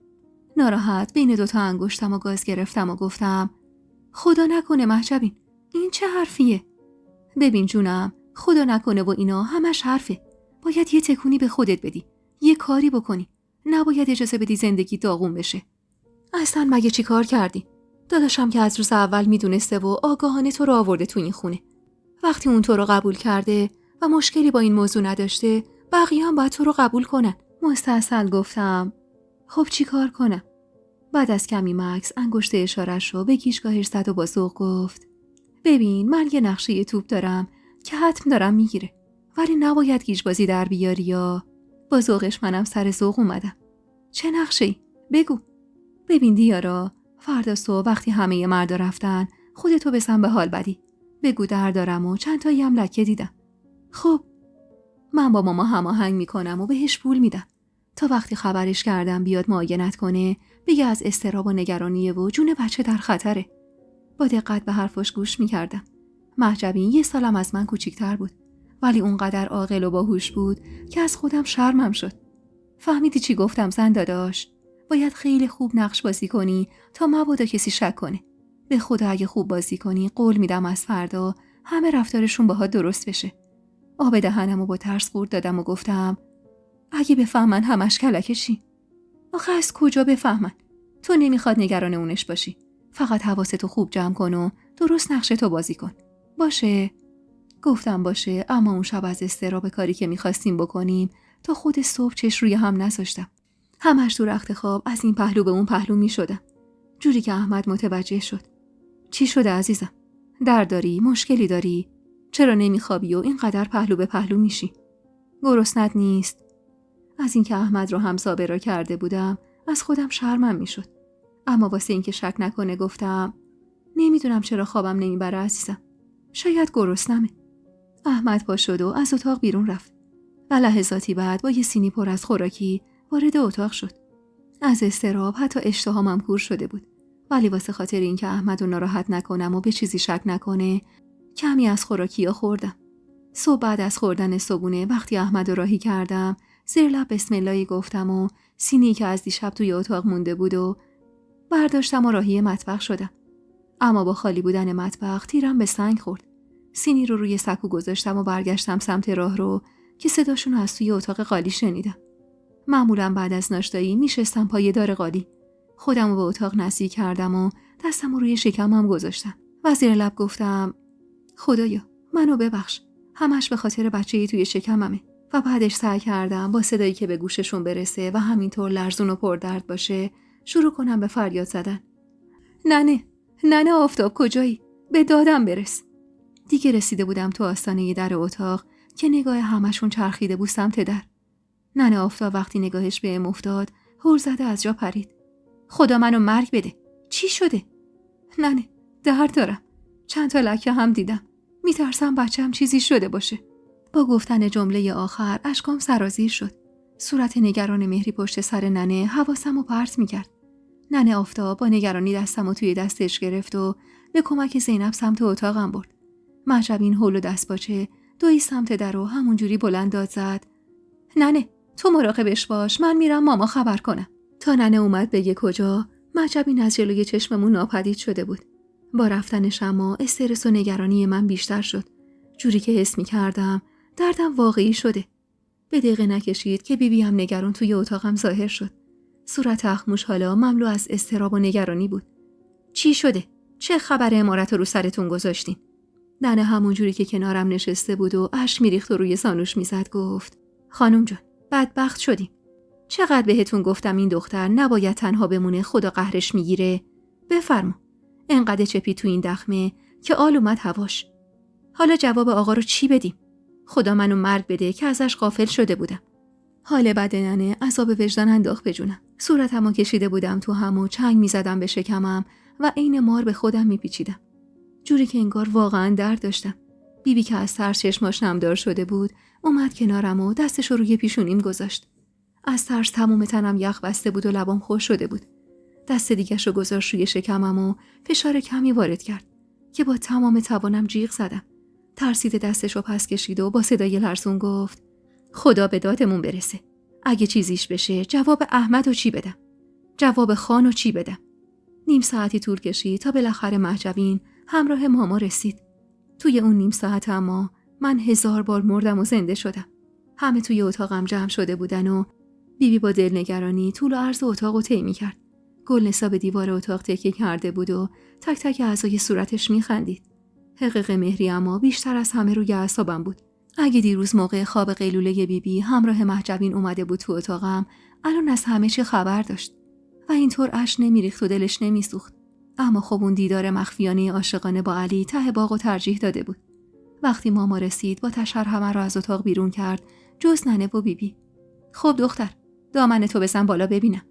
ناراحت بین 2 انگشتم و گاز گرفتم و گفتم: خدا نکنه محجبین، این چه حرفیه؟ ببین جونم، خدا نکنه و اینا همش حرفه. باید یه تکونی به خودت بدی، یه کاری بکنی. نباید اجازه بدی زندگی داغون بشه. اصلا مگه چی کار کردی؟ داداشم که از روز اول میدونسته و آگاهانه تو رو آورده تو این خونه. وقتی اون تو رو قبول کرده و مشکلی با این موضوع نداشته، بقیه هم باید تو رو قبول کنن. مستحسن گفتم: خب چی کار کنم؟ بعد از کمی مکث انگشت اشاره‌ش رو به گیجگاهش زد و با ذوق گفت: ببین من یه نقشه توپ دارم که حتم دارم میگیره، ولی نباید گیجبازی در بیاری یا. با ذوقش منم سر ذوق اومدم. چه نقشه‌ای؟ بگو. ببین دیارا، فردا صبح وقتی همه مردا رفتن خودتو بزن به حال بدی. بگو در دارم و چند تایی هم لکه دیدم. خب من با ماما هماهنگ میکنم و بهش پول میدم تا وقتی خبرش کردم بیاد معاینت کنه بگه از اضطراب و نگرانیه و جون بچه در خطره. با دقت به حرفاش گوش میکردم. محجبین 1 سالم از من کوچیک‌تر بود، ولی اونقدر عاقل و باهوش بود که از خودم شرمم شد. فهمیدی چی گفتم زن داداش؟ باید خیلی خوب نقش بازی کنی تا مبادا کسی شک کنه. به خدا اگه خوب بازی کنی قول میدم از فردا همه رفتارشون باهات درست بشه. آب دهنمو با ترس قورت دادم و گفتم: اگه بفهمن همش کلکه چی؟ آخه از کجا بفهمن؟ تو نمیخواد نگران اونش باشی. فقط حواستو خوب جمع کن و درست نقشتو بازی کن. باشه؟ گفتم باشه، اما اون شب از اضطراب کاری که میخواستیم بکنیم تا خود صبح چش روی هم نذاشتم. همش تو رخت خواب از این پهلو به اون پهلو میشدم. جوری که احمد متوجه شد. چی شده عزیزم؟ درد داری؟ مشکلی داری؟ چرا نمیخوابی و اینقدر پهلو به پهلو میشی؟ گرسنت نیست؟ از اینکه احمد رو همزابه را کرده بودم از خودم شرمم میشد. اما واسه اینکه شک نکنه گفتم: نمیدونم چرا خوابم نمیبره عزیزم. شاید گرسنمه. احمد پا شد و از اتاق بیرون رفت. و لحظاتی بعد با یه سینی پر از خوراکی وارد اتاق شد. از اضطراب حتی اشتهامم کور شده بود، ولی واسه خاطر اینکه احمد رو ناراحت نکنم و به چیزی شک نکنه کمی از خوراکی‌ها خوردم. صبح بعد از خوردن صبحونه وقتی احمد رو راهی کردم زیر لب بسم اللهی گفتم و سینی که از دیشب توی اتاق مونده بود و برداشتم و راهی مطبخ شدم. اما با خالی بودن مطبخ تیرم به سنگ خورد. سینی رو روی سکو گذاشتم و برگشتم سمت راه رو که صداشون از توی اتاق قالی شنیدم. معمولا بعد از ناشتایی میشستم پای دار قالی. خودم رو به اتاق نزدیک کردم و دستم رو روی شکمم گذاشتم و زیر لب گفتم: خدایا منو ببخش، همش به خاطر بچه‌ای توی شکممه. و بعدش سعی کردم با صدایی که به گوششون برسه و همینطور لرزون و پردرد باشه شروع کنم به فریاد زدن: ننه آفتاب کجایی؟ به دادم برس. دیگه رسیده بودم تو آستانه در اتاق که نگاه همشون چرخیده بود سمت در. ننه آفتاب وقتی نگاهش بهم افتاد هول زده از جا پرید. خدا منو مرگ بده. چی شده؟ ننه درد دارم. چند تا لکه هم دیدم. میترسم بچه‌م چیزی شده باشه. با گفتن جمله آخر اشکام سرازیر شد. صورت نگران مهری پشت سر ننه حواسمو پرت میکرد. ننه آفتاب با نگرانی دستمو توی دستش گرفت و به کمک زینب سمت اتاقم برد. مهجبین هول و دستپاچه دوی سمت در و همونجوری بلند داد زد. ننه تو مراقبش باش، من میرم ماما خبر کنم. تا ننه اومد بگه کجا، مهجبین از جلوی چشممون ناپدید شده بود. با رفتنش اما استرس و نگرانی من بیشتر شد. جوری که حس می‌کردم دردم واقعی شده. به دقیقه نکشید که بیبی هم نگران توی اتاقم ظاهر شد. صورت اخموش حالا مملو از اضطراب و نگرانی بود. چی شده؟ چه خبر عمارت رو سرتون گذاشتین؟ ننه همونجوری که کنارم نشسته بود و اشک میریخت و روی زانوش میزد گفت خانم جان بدبخت شدیم. چقدر بهتون گفتم این دختر نباید تنها بمونه، خدا قهرش میگیره. بفرما. انقدر چپی تو این دخمه که آل اومد هواش. حالا جواب آقا رو چی بدیم؟ خدا منو مرگ بده که ازش غافل شده بودم. حال بد ننه عذاب وجدان انداخت به جونم. صورتمو کشیده بودم تو هم و چنگ میزدم به شکمم و عین مار به خودم میپیچیدم. جوری که انگار واقعا درد داشتم. بیبی که از ترس چشماش نمدار شده بود اومد کنارم و دستش رو روی پیشونیم گذاشت. از ترس تمام تنم یخ بسته بود و لبام خشک شده بود. دست دیگه‌ش رو گذاشت روی شکمم و فشار کمی وارد کرد که با تمام توانم جیغ زدم. ترسیده دستش رو پس کشید و با صدای لرزون گفت خدا به دادمون برسه. اگه چیزیش بشه جواب احمد رو چی بدم؟ جواب خان رو چی بدم؟ نیم ساعتی طول کشید تا بالاخره مهجبین همراه ماما رسید. توی اون نیم ساعت اما من 1000 بار مردم و زنده شدم. همه توی اتاقم جمع شده بودن و بیبی با دلنگرانی طول و عرض اتاق رو طی می‌کرد. گلنسا به دیوار اتاق تکیه کرده بود و تک تک اعضای صورتش می‌خندید. حقیق مهری اما بیشتر از همه روی اعصابم بود. اگه دیروز موقع خواب قیلوله بیبی همراه مهجبین اومده بود تو اتاقم، الان از همه چی خبر داشت و اینطور اشک نمیریخت و دلش نمیسوخت. اما خب اون دیدار مخفیانه عاشقانه با علی ته باغو ترجیح داده بود. وقتی ماما رسید با تشر همه رو از اتاق بیرون کرد جز ننه و بیبی. خب دختر دامن تو بزن بالا ببینم.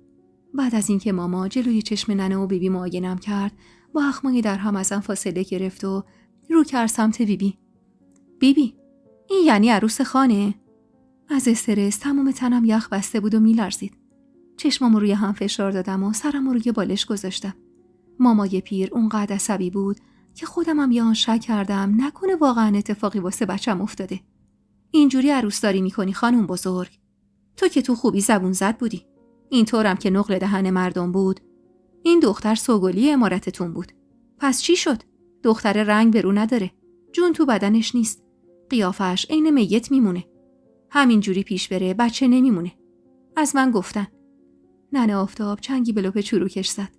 بعد از اینکه ماما جلوی چشم ننه و بیبی معاینم کرد با اخمای در هم ازم فاصله گرفت و رو کرد سمت بیبی. بیبی این یعنی عروس خانه؟ از استرس تمام تنم یخ بسته بود و میلرزید. چشمامو روی هم فشار دادم و سرمو روی بالش گذاشتم. مامای پیر اونقدر عصبی بود که خودمم یه آن شک کردم نکنه واقعا اتفاقی واسه بچم افتاده. اینجوری عروسداری میکنی خانم بزرگ؟ تو که تو خوبی زبون زد بودی. اینطورم که نقل دهن مردم بود. این دختر سوگلی امارتتون بود. پس چی شد؟ دختر رنگ برو نداره. جون تو بدنش نیست. قیافش عین میت میمونه. همینجوری پیش بره بچه نمیمونه. از من گفتن. ننه آفتاب چنگی به لپ چروکش زد.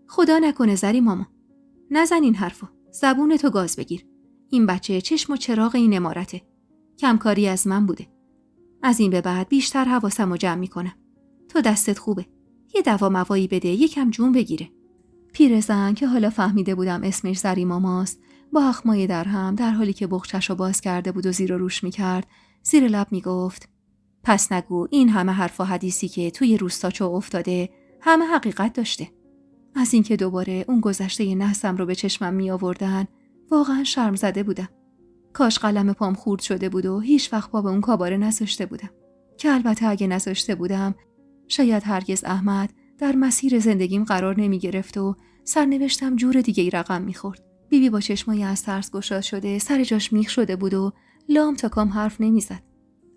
خدا نکنه زری ماما. نزن این حرفو. زبونتو گاز بگیر. این بچه چشم و چراغ این امارته. کمکاری از من بوده. از این به بعد بیشتر حواسمو جمع میکنم. تو دستت خوبه. یه دوا موایی بده یکم جون بگیره. پیرزن که حالا فهمیده بودم اسمش زری ماماست با اخمای در هم در حالی که بخچشو باز کرده بود و زیر و روش میکرد زیر لب میگفت پس نگو این همه حرف و حدیثی که توی روستاچو افتاده همه حقیقت داشته. از اینکه دوباره اون گذشته نحسم رو به چشمم می آوردن واقعا شرم زده بودم. کاش قلم پام خورد شده بود و هیچ وقت پا به اون کاباره نذاشته بودم. که البته اگه نذاشته بودم شاید هرگز احمد در مسیر زندگیم قرار نمی گرفت و سرنوشتم جور دیگه ای رقم می خورد. بیبی با چشمای از ترس گشاد شده سر جاش میخ شده بود و لام تا کام حرف نمی زد.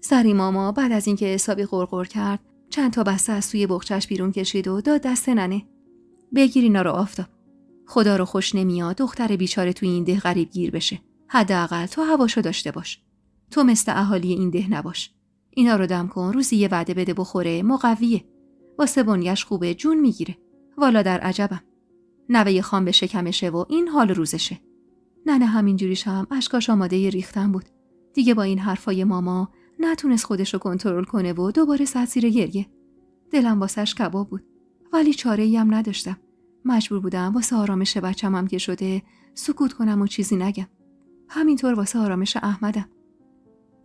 سری ماما بعد از اینکه حسابی غرغر کرد چند تا بسته از توی بخچش بیرون کشید و داد دست ننه. بگیر اینا رو آفتاب. خدا رو خوش نمیاد دختر بیچاره توی این ده غریب گیر بشه. حداقل تو هواشو داشته باش. تو مثل اهالی این ده نباش. اینا رو دم کن روزی یه وعده بده بخوره مقویه. واسه بنیش خوبه جون میگیره. والا در عجبم. نوه خان به شکمشه و این حال روزشه. ننه همینجوریش هم اشکاش آماده ریختن بود. دیگه با این حرفای ماما نتونست خودشو کنترل کنه و دوباره زد زیر گریه. دلم واسش کباب بود. ولی چاره‌ای هم نداشتم. مجبور بودم واسه آرامش بچم هم که شده سکوت کنم و چیزی نگم. همینطور واسه آرامش احمدم.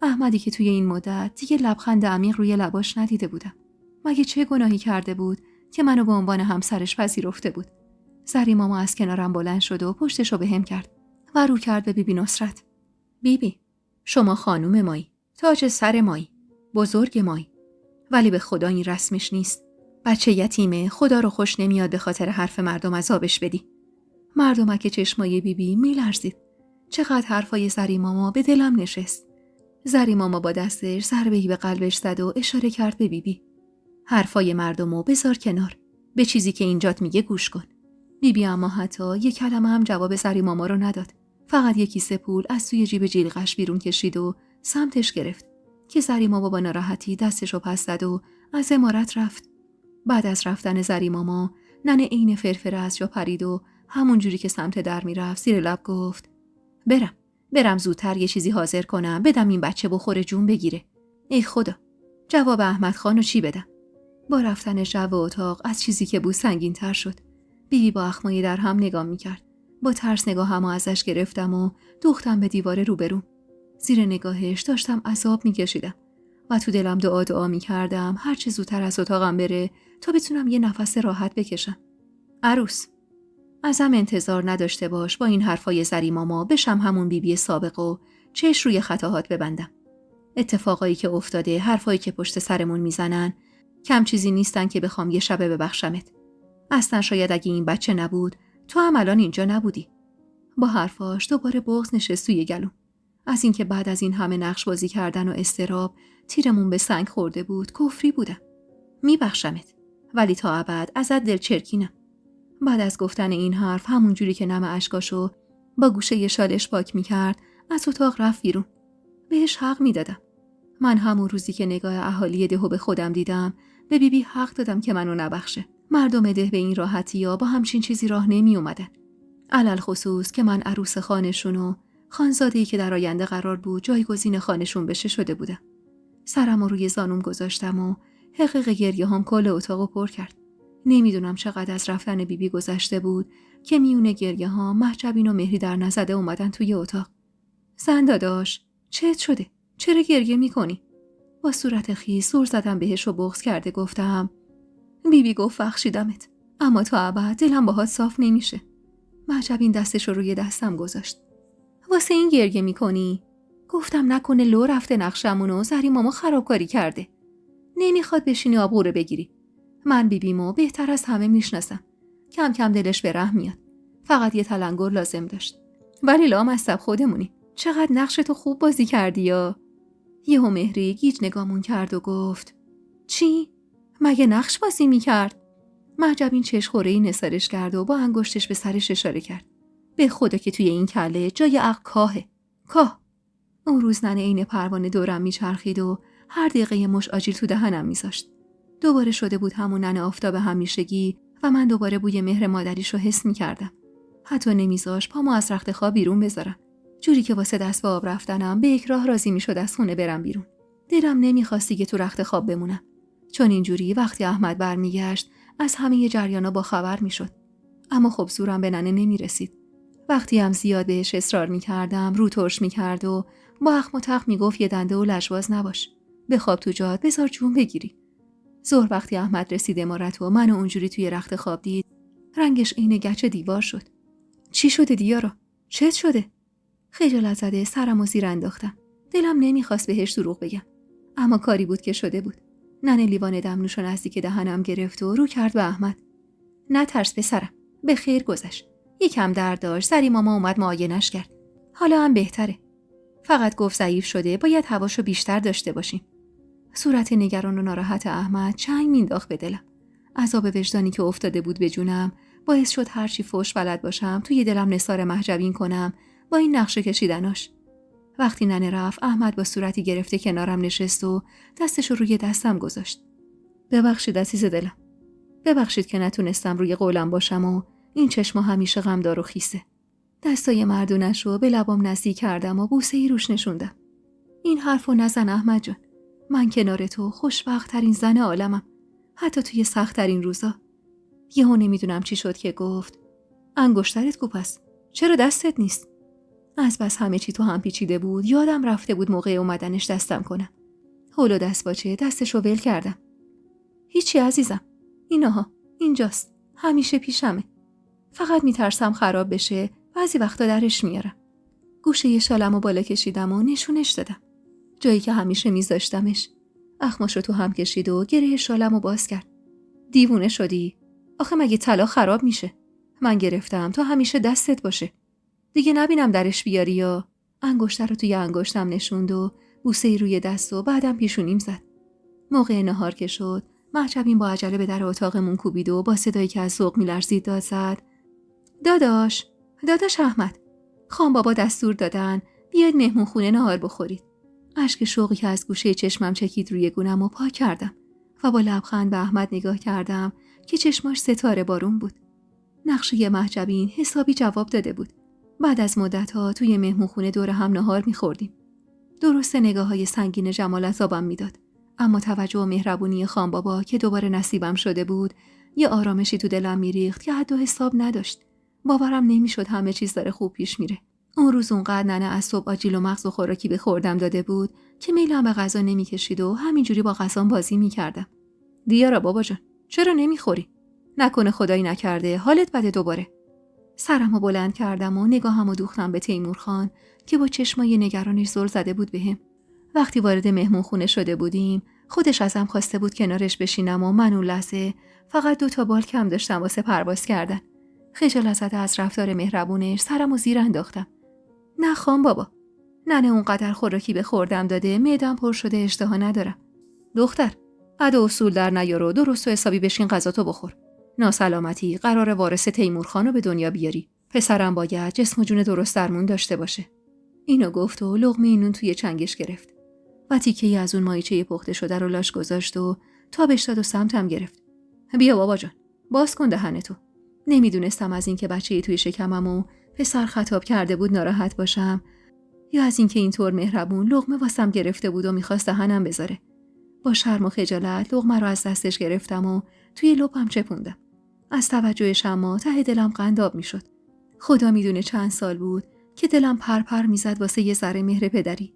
احمدی که توی این مدت دیگه لبخند عمیق روی لباش ندیده بودم. مگه چه گناهی کرده بود که منو به عنوان همسرش پذیرفته بود؟ زری ماما از کنارم بلند شد و پشتشو بهم کرد و رو کرد به بیبی نصرت. بیبی، شما خانوم مایی، تاج سر مایی، بزرگ مایی، ولی به خدا این رسمش نیست. بچه یتیمه، خدا رو خوش نمیاد به خاطر حرف مردم عذابش بدی. مردمک چشمای بیبی میلرزید. چقدر حرفای زری ماما به دلم نشست. زری ماما با دستش ضربه‌ای به قلبش زد و اشاره کرد به بیبی. حرفای مردمو بذار کنار. به چیزی که اینجات میگه گوش کن. بیبی اما حتی یک کلمه هم جواب زری ماما رو نداد. فقط یک کیسه پول از توی جیب جیلقش بیرون کشید و سمتش گرفت که زری ماما با ناراحتی دستشو پس زد و از عمارت رفت. بعد از رفتن زری ماما، ننه عین فرفره از جا پرید و همون جوری که سمت در میرفت زیر لب گفت: برم زودتر یه چیزی حاضر کنم بدم این بچه بخوره جون بگیره. ای خدا، جواب احمد خانو چی بدم؟ با رفتن جو اتاق از چیزی که بود سنگین تر شد. بیبی با اخمایی در هم نگاه میکرد. با ترس نگاهمو ازش گرفتم و دوختم به دیوار روبروم. زیر نگاهش داشتم عذاب میکشیدم و تو دلم دعا میکردم هر چه زودتر از اتاقم بره تا بتونم یه نفس راحت بکشم. عروس، ازم انتظار نداشته باش با این حرفای زری ماما بشم همون بیبی سابق و چش روی خطاهات ببندم. اتفاقایی که افتاده، حرفایی که پشت سرمون میزنن، کم چیزی نیستن که بخوام یه شبه ببخشمت. اصلا شاید اگه این بچه نبود تو هم الان اینجا نبودی. با حرفاش دوباره بغض نشست توی گلوم. از اینکه بعد از این همه نقش بازی کردن و استراب تیرمون به سنگ خورده بود کفری بودم. میبخشمت، ولی تا ابد ازت دلچرکینم. بعد از گفتن این حرف همون جوری که نم اشکاشو با گوشه شالش پاک میکرد از اتاق رفت بیرون. بهش حق میدادم. من همون روزی که نگاه اهالی دهو به خودم دیدم به بیبی حق دادم که منو نبخشه. مردم ده به این راحتی ها با همچین چیزی راه نمی اومدن. علل خصوص که من عروس خانشون و خانزاده‌ای که در آینده قرار بود جایگزین خانشون بشه شده بودم. سرم روی زانوم گذاشتم و حقیق گریه هم کل اتاقو پر کرد. نمیدونم چقدر از رفتن بیبی گذشته بود که میونه گریه ها مهجبین و مهری در نزده اومدن توی اتاق. زن داداش، چت شده؟ چرا گریه میکنی؟ با صورت خیس زور زدم بهش و بغض کرده گفتم: بیبی گفت بخشیدمت، اما تا ابد دلم باهات صاف نمیشه. مهجبین دستش رو روی دستم گذاشت. واسه این گریه میکنی؟ گفتم نکنه لو رفته نقشمونو زری ماما خرابکاری کرده. نمیخواد بشینی آبغوره بگیری. من بیبیمو بهتر از همه میشناسم. کم کم دلش به رحم میاد. فقط یه تلنگر لازم داشت. ولی لامصب خودمونی. چقدر نقشتو خوب بازی کردی یا؟ یهو مهری گیج نگامون کرد و گفت: چی؟ مگه نقش بازی میکرد؟ مهجبین چشخوره‌ای نثارش کرد و با انگشتش به سرش اشاره کرد. به خدا که توی این کله جای عقل کاهه. کاه. اون روز ننه عین پروانه دورم میچرخید و هر دقیقه مش آجیل تو دهنم میذاشت. دوباره شده بود همون ننه آفتاب همیشگی و من دوباره بوی مهر مادریشو حس میکردم. حتی نمیذاش پامو از رخت خواب بیرون بذارم. جوری که واسه دست به آب رفتنم به یک راه راضی میشد از خونه برم بیرون. دلم نمیخواستی که تو رخت خواب بمونم. چون اینجوری وقتی احمد برمیگشت از همه جریانا با خبر میشد. اما خب زورم به ننه نمیرسید. وقتی هم زیاد بهش اصرار میکردم رو ترش میکرد و با اخم و تخم میگفت یه دنده و لجواز نباش. بخواب تو جات، بذار جون بگیری. ظهر وقتی احمد رسید امارت و منو اونجوری توی رخت خواب دید، رنگش عین گچ دیوار شد. چی شده دیارا؟ چت شده؟ خجالت زده سرمو زیر انداختم. دلم نمیخواست بهش دروغ بگم، اما کاری بود که شده بود. ننه لیوان دمنوشو نزدیک دهنم گرفت و رو کرد به احمد. نترس پسرم، به خیر گذشت. یکم درد داشت، زری ماما اومد معاینش کرد. حالا هم بهتره. فقط گفت ضعیف شده، باید هواشو بیشتر داشته باشیم. صورت نگران و ناراحت احمد چنگ مینداخت به دلم. عذاب وجدانی که افتاده بود به جونم باعث شد هرچی فوش بلد باشم توی دلم نثار مهجبین کنم با این نقشه کشیدناش. وقتی ننه رفت، احمد با صورتی گرفته کنارم نشست و دستشو روی دستم گذاشت. ببخشید عزیز دلم. ببخشید که نتونستم روی قولم باشم و این چشما همیشه غمدار و خیسه. دستای مردونشو به لبام نزدیک کردم و بوسه‌ای روش نشوندم. این حرفو نزن احمد جان. من کنار تو خوشبخت‌ترین زن عالمم. حتی توی سخت‌ترین روزا. یهو نمیدونم چی شد که گفت: انگشترت کو پس؟ چرا دستت نیست؟ از بس همه چی تو هم پیچیده بود یادم رفته بود موقع اومدنش دستم کنم. هول و دستپاچه دستشو ول کردم. هیچی عزیزم. اینها اینجاست. همیشه پیشمه. فقط میترسم خراب بشه. بعضی وقتا درش میارم. گوشه شالمو بالا کشیدم و نشونش دادم. جایی که همیشه میذاشتمش. اخماشو تو هم کشید و گره شالمو باز کرد. دیوونه شدی؟ آخه مگه طلا خراب میشه؟ من گرفتم تا همیشه دستت باشه. دیگه نبینم درش بیاری یا؟ انگشتر رو توی انگشتم نشوند و بوسه‌ای روی دست و بعدم پیشونیم زد. موقع نهار که شد، مهجبین با عجله به در اتاقمون کوبید و با صدایی که از ذوق میلرزید داد زد: داداش احمد، خان بابا دستور دادن بیاید مهمون خونه نهار بخورید. اشک شوقی که از گوشه چشمم چکید روی گونم و پاک کردم و با لبخند به احمد نگاه کردم که چشماش ستاره بارون بود. نقشه مهجبین حسابی جواب داده بود. بعد از مدت‌ها توی مهمون خونه دور هم نهار می‌خوردیم. درست نگاه‌های سنگین جمال عذابم میداد، اما توجه و مهربونی خان بابا که دوباره نصیبم شده بود، یه آرامشی تو دلم میریخت که حد و حساب نداشت. باورم نمیشد همه چیز داره خوب پیش میره. اون روز اونقدر ننه از صبح آجیل و مغز و خوراکی به خوردم داده بود که میلم به غذا نمیکشید و همینجوری با غذام بازی میکردم. دیارا بابا جان، چرا نمیخوری؟ نکنه خدایی نکرده حالت بده دوباره. سرمو بلند کردم و نگاهمو دوختم به تیمور خان که با چشمای نگرانش زل زده بود بهم. وقتی وارد مهمون خونه شده بودیم، خودش ازم خواسته بود کنارش بشینم و من اون لحظه فقط 2 بال کم داشتم واسه پرواز کردن. خجالت زده از رفتار مهربونش سرمو زیر انداختم. نه خان بابا، ننه اونقدر خوراکی به خوردم داده معده‌ام پر شده اشتها ندارم. دختر، ادا اصول در نیار و درست و حسابی بشین غذاتو بخور. ناسلامتی قرار وارث تیمور خانو به دنیا بیاری. پسرم باید جسم و جون درست درمون داشته باشه. اینو گفت و لقمه نون توی چنگش گرفت و تیکه‌ای از اون ماهیچه پخته شده رو لاش گذاشت و تابش داد و سمتم گرفت. بیا بابا جان، باز کن دهنتو. نمیدونستم از اینکه بچه‌ای توی شکمم و پسر خطاب کرده بود ناراحت باشم یا از اینکه اینطور مهربون لقمه واسم گرفته بود و می‌خواست دهنم بذاره. با شرم و خجالت لقمه رو از دستش گرفتم و توی لپم چپوندم. از توجهش اما ته دلم قنداب میشد. خدا میدونه چند سال بود که دلم پرپر میزد واسه یه ذره مهر پدری.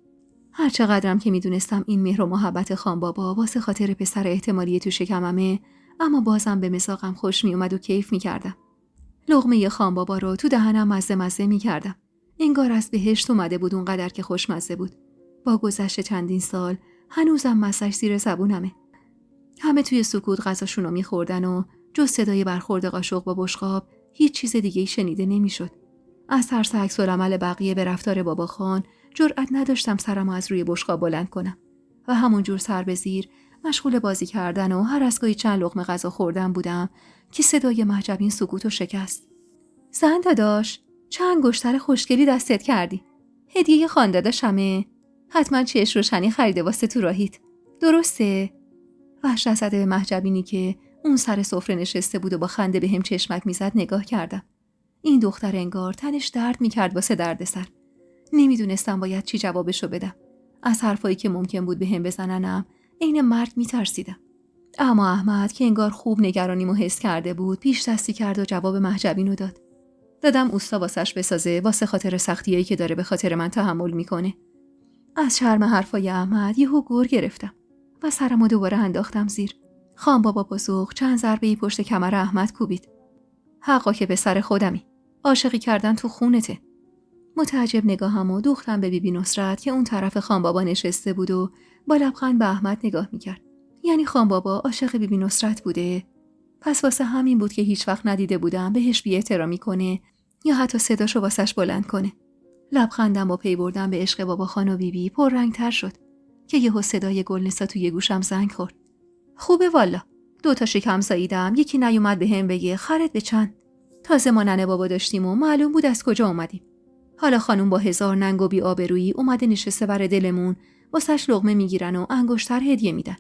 هر چقدرم که میدونستم این مهر و محبت خان بابا واسه خاطر پسر احتمالی تو شکممه، اما بازم به مزاقم خوش میومد و کیف میکردم. لقمه خان بابا رو تو دهنم مزه میکردم. انگار از بهشت اومده بود اونقدر که خوشمزه بود. با گذشت چندین سال هنوزم مزه‌اش زیر زبونمه. همه توی سکوت غذاشونو میخوردن و جز صدای برخورد قاشق با بشقاب هیچ چیز دیگه‌ای شنیده نمیشد. از ترس عکس‌العمل بقیه به رفتار بابا خان جرئت نداشتم سرمو از روی بشقاب بلند کنم و همونجور سر به زیر مشغول بازی کردن و هر از گاهی چند لقمه غذا خوردن بودم که صدای مهجبین سکوتو شکست. زن داداش، چه انگشتر خوشگلی دستت کردی. هدیه خان داداشمه. حتما چش روشنی خریده واسه تو راهیت. درسته؟ وحشت زده به مهجبینی که اون سر سفره نشسته بود و با خنده بهم چشمک میزد نگاه کردم. این دختر انگار تنش درد میکرد واسه دردسر. نمیدونستم باید چی جوابشو بدم. از حرفایی که ممکن بود بهم بزننم عین مرگ میترسیدم. اما احمد که انگار خوب نگرانیمو حس کرده بود پیش دستی کرد و جواب مهجبینو داد. دادم اوستا واسش بسازه واسه خاطر سختیایی که داره به خاطر من تحمل میکنه. از شرم حرفای احمد یهو گور گرفتم و سرمو دوباره انداختم زیر. خان بابا پاسخ چند ضربه‌ای پشت کمر احمد کوبید. حقا که به سر خودمی. عاشقی کردن تو خونته. متعجب نگاهمو دوختم به بیبی نصرت که اون طرف خان بابا نشسته بود و با لبخند به احمد نگاه میکرد. یعنی خان بابا عاشق بیبی نصرت بوده؟ پس واسه همین بود که هیچ وقت ندیده بودم بهش بی‌احترامی کنه یا حتی صداشو واسش بلند کنه. لبخندم با پی بردن به عشق بابا خان و بیبی پررنگ‌تر شد که یهو صدای گلنسا توی گوشم زنگ خورد. خوبه والا. 2 شکم زاییدم، یکی نیومد بهم بگه خرت به چند. تازه ما ننه بابا داشتیم و معلوم بود از کجا اومدیم. حالا خانوم با 1000 ننگ و بی‌آبرویی اومده نشسته بر دلمون، واسش لقمه میگیرن و انگشتر هدیه میدن.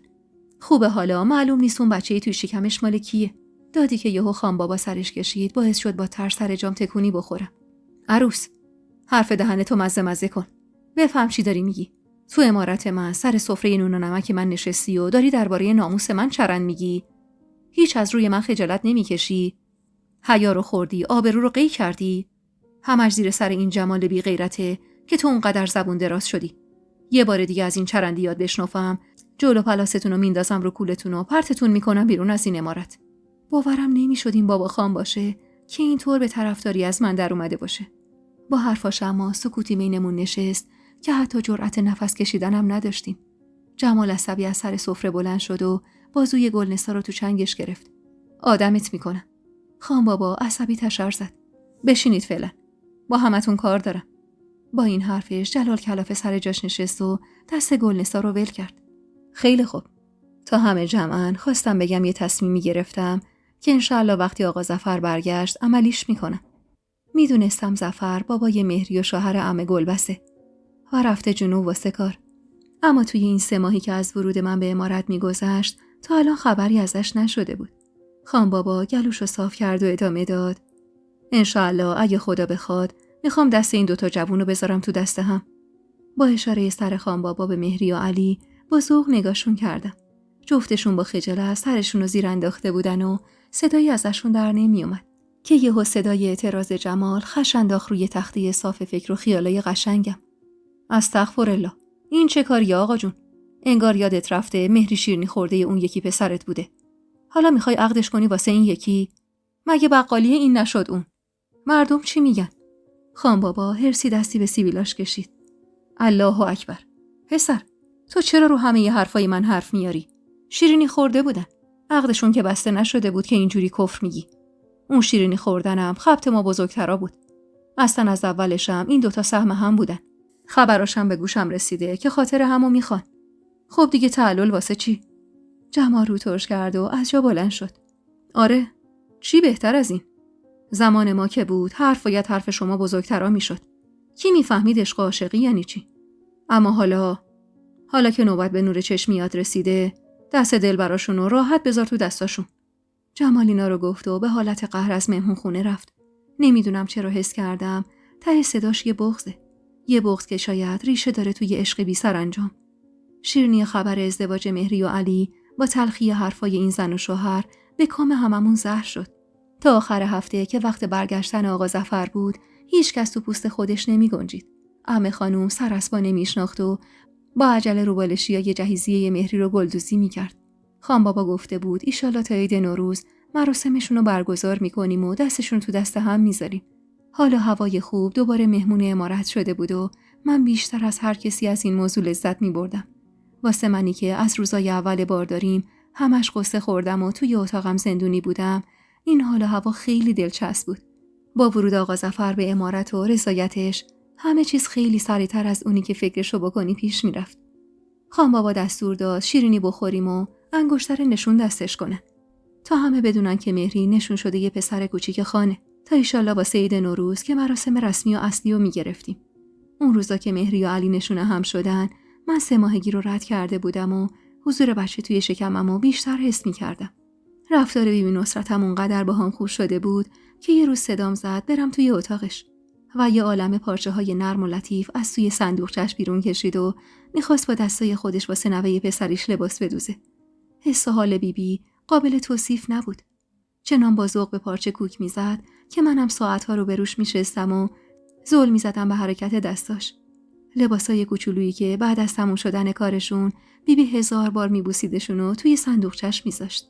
خوبه حالا معلوم نیست اون بچه‌ای توی شکمش مال کیه. دادی که یهو خان بابا سرش کشید باعث شد با ترس سر جام تکونی بخورم. عروس، حرف دهنتو مزه کن. بفهم چی داری میگی. تو عمارت من سر سفره نون و نمک من نشستی و داری درباره ناموس من چرند میگی؟ هیچ از روی من خجالت نمیکشی؟ حیا رو خوردی، آبرو رو قی کردی؟ همش زیر سر این جمال بی غیرته که تو اونقدر زبون دراز شدی. یه بار دیگه از این چرندیات بشنفم، جلو پلاستون رو میندازم رو کولتون و پرتتون میکنم بیرون از این عمارت. باورم نمیشد این بابا خان باشه که اینطور به طرفداری از من در اومده باشه. با حرفاش اما سکوتی بینمون نشست که حتی جرأت نفس کشیدنم نداشتیم. جمال عصبی از سر سفره بلند شد و بازوی گلنسا رو تو چنگش گرفت. آدمت میکنم. خان بابا عصبی تشر زد. بشینید فعلا. با همتون کار دارم. با این حرفش جلال کلافه سر جاش نشست و دست گلنسا رو ول کرد. خیلی خوب. تا همه جمعاً خواستم بگم یه تصمیمی گرفتم که انشالله وقتی آقا ظفر برگشت عملیش میکنم. میدونستم ظفر بابای مهری و شوهر عمه گلبسه و رفته جنوب واسه کار. اما توی این 3 ماهی که از ورود من به عمارت میگذشت تا الان خبری ازش نشده بود. خان بابا گلوشو صاف کرد و ادامه داد. انشالله اگه خدا بخواد میخوام دست این 2 جوونو بذارم تو دست هم. با اشاره سر خان بابا به مهری و علی با ذوق نگاهشون کردم. جفتشون با خجالت سرشون رو زیر انداخته بودن و صدایی ازشون در نمیومد که یهو صدای اعتراض جمال خش انداخت روی تخته صاف فکر و خیالای قشنگم. استغفرالله، این چه کاری آقا جون؟ انگار یادت رفته مهری شیرینی خورده اون یکی پسرت بوده. حالا میخوای عقدش کنی واسه این یکی؟ مگه بقالی این نشد اون؟ مردم چی میگن؟ خان بابا هرسی دستی به سیبیلاش کشید. الله اکبر. پسر، تو چرا رو همه ی حرفای من حرف میاری؟ شیرینی خورده بودن. عقدشون که بسته نشده بود که اینجوری کفر میگی. اون شیرینی خوردنم خبط ما بزرگترا بود. اصلا از اولشم این 2 سهم هم بودن. خبراشم به گوشم رسیده که خاطر همو میخوان. خب دیگه تعلل واسه چی؟ جمال رو ترش کرد و از جا بلند شد. آره، چی بهتر از این؟ زمان ما که بود حرف باید حرف شما بزرگترا میشد. کی میفهمید عشق و عاشقی یعنی چی؟ اما حالا که نوبت به نور چشمیات رسیده، دست دل براشون رو راحت بذار تو دستاشون. جمال اینا رو گفت و به حالت قهر از مهمون خونه رفت. نمیدونم چرا حس کردم ته صداش یه بغضه. یه بغض که شاید ریشه داره توی عشق بی سرانجام. شیرینی خبر ازدواج مهری و علی با تلخی حرفای این زن و شوهر به کام هممون زهر شد. تا آخر هفته که وقت برگشتن آقا ظفر بود، هیچ کس تو پوست خودش نمی گنجید. عمه خانوم سر اسبا نمیشناخت و با عجله رو بالشیای جهیزیه مهری رو گلدوزی میکرد. خان بابا گفته بود ایشالا تا عید نوروز مراسمشون رو برگزار میکنیم و دستشون تو دست هم میذاریم. حالا هوای خوب دوباره مهمون عمارت شده بود و من بیشتر از هر کسی از این موضوع لذت میبردم. واسه منی که از روزای اول بارداریم همش قصه خوردم و توی اتاقم زندونی بودم، این حال و هوا خیلی دلچسب بود. با ورود آقا ظفر به عمارت و رضایتش همه چیز خیلی سریعتر از اونی که فکرشو بکنی پیش میرفت. خان بابا دستور داد شیرینی بخوریم و انگشتر نشون دستش کنن تا همه بدونن که مهری نشون شده یه پسر کوچیک خانه، تا ایشالله با عید نوروز که مراسم رسمی و اصلی رو میگرفتیم. اون روزا که مهری و علی نشونه هم شدن، من 3 ماهگی رو رد کرده بودم و حضور بچه توی شکممو بیشتر حس میکردم. رفتار بیبی نصرتم اونقدر با هم خوب شده بود که یه روز صدام زد برم توی اتاقش و یه عالمه پارچه‌های نرم و لطیف از توی صندوقچش بیرون کشید و میخواست با دستای خودش واسه نوه پسریش لباس بدوزه. حس و حال بیبی قابل توصیف نبود. چنان با ذوق به پارچه کوک میزد که منم ساعتها رو به روش میشستم و زل میزدم به حرکت دستاش. لباسای کوچولویی که بعد از تموم شدن کارشون بیبی 1000 بار میبوسیدشون و توی صندوقچش میذاشت.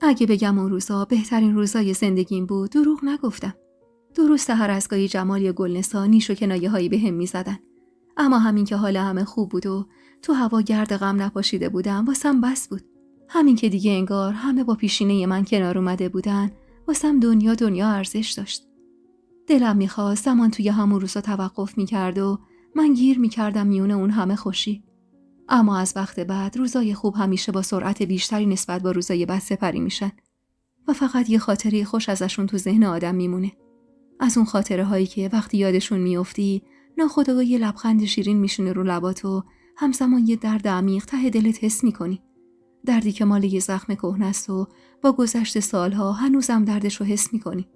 اگه بگم اون روزا بهترین روزای زندگیم بود، دروغ نگفتم. درسته هر از گاهی جمال یا گلنسا نیش و کنایه هایی به هم میزدن، اما همین که حال همه خوب بود و تو هوا گرد غم نپاشیده بودم واسم بس بود. همین که دیگه انگار همه با پیشینه من کنار اومده بودن واسم دنیا ارزش داشت. دلم میخواست زمان توی همون روزا توقف میکرد و من گیر میکردم میونه اون همه خوشی. اما از وقت بعد روزای خوب همیشه با سرعت بیشتری نسبت با روزای بد سپری میشن و فقط یه خاطره خوش ازشون تو ذهن آدم میمونه. از اون خاطره هایی که وقتی یادشون میافتی ناخودآگاه یه لبخند شیرین میشونه رو لبات و همزمان یه درد عمیق ته دلت حس میکنی. دردی که مال یه زخم کهنه است و با گذشت سالها هنوزم دردش رو حس میکنی.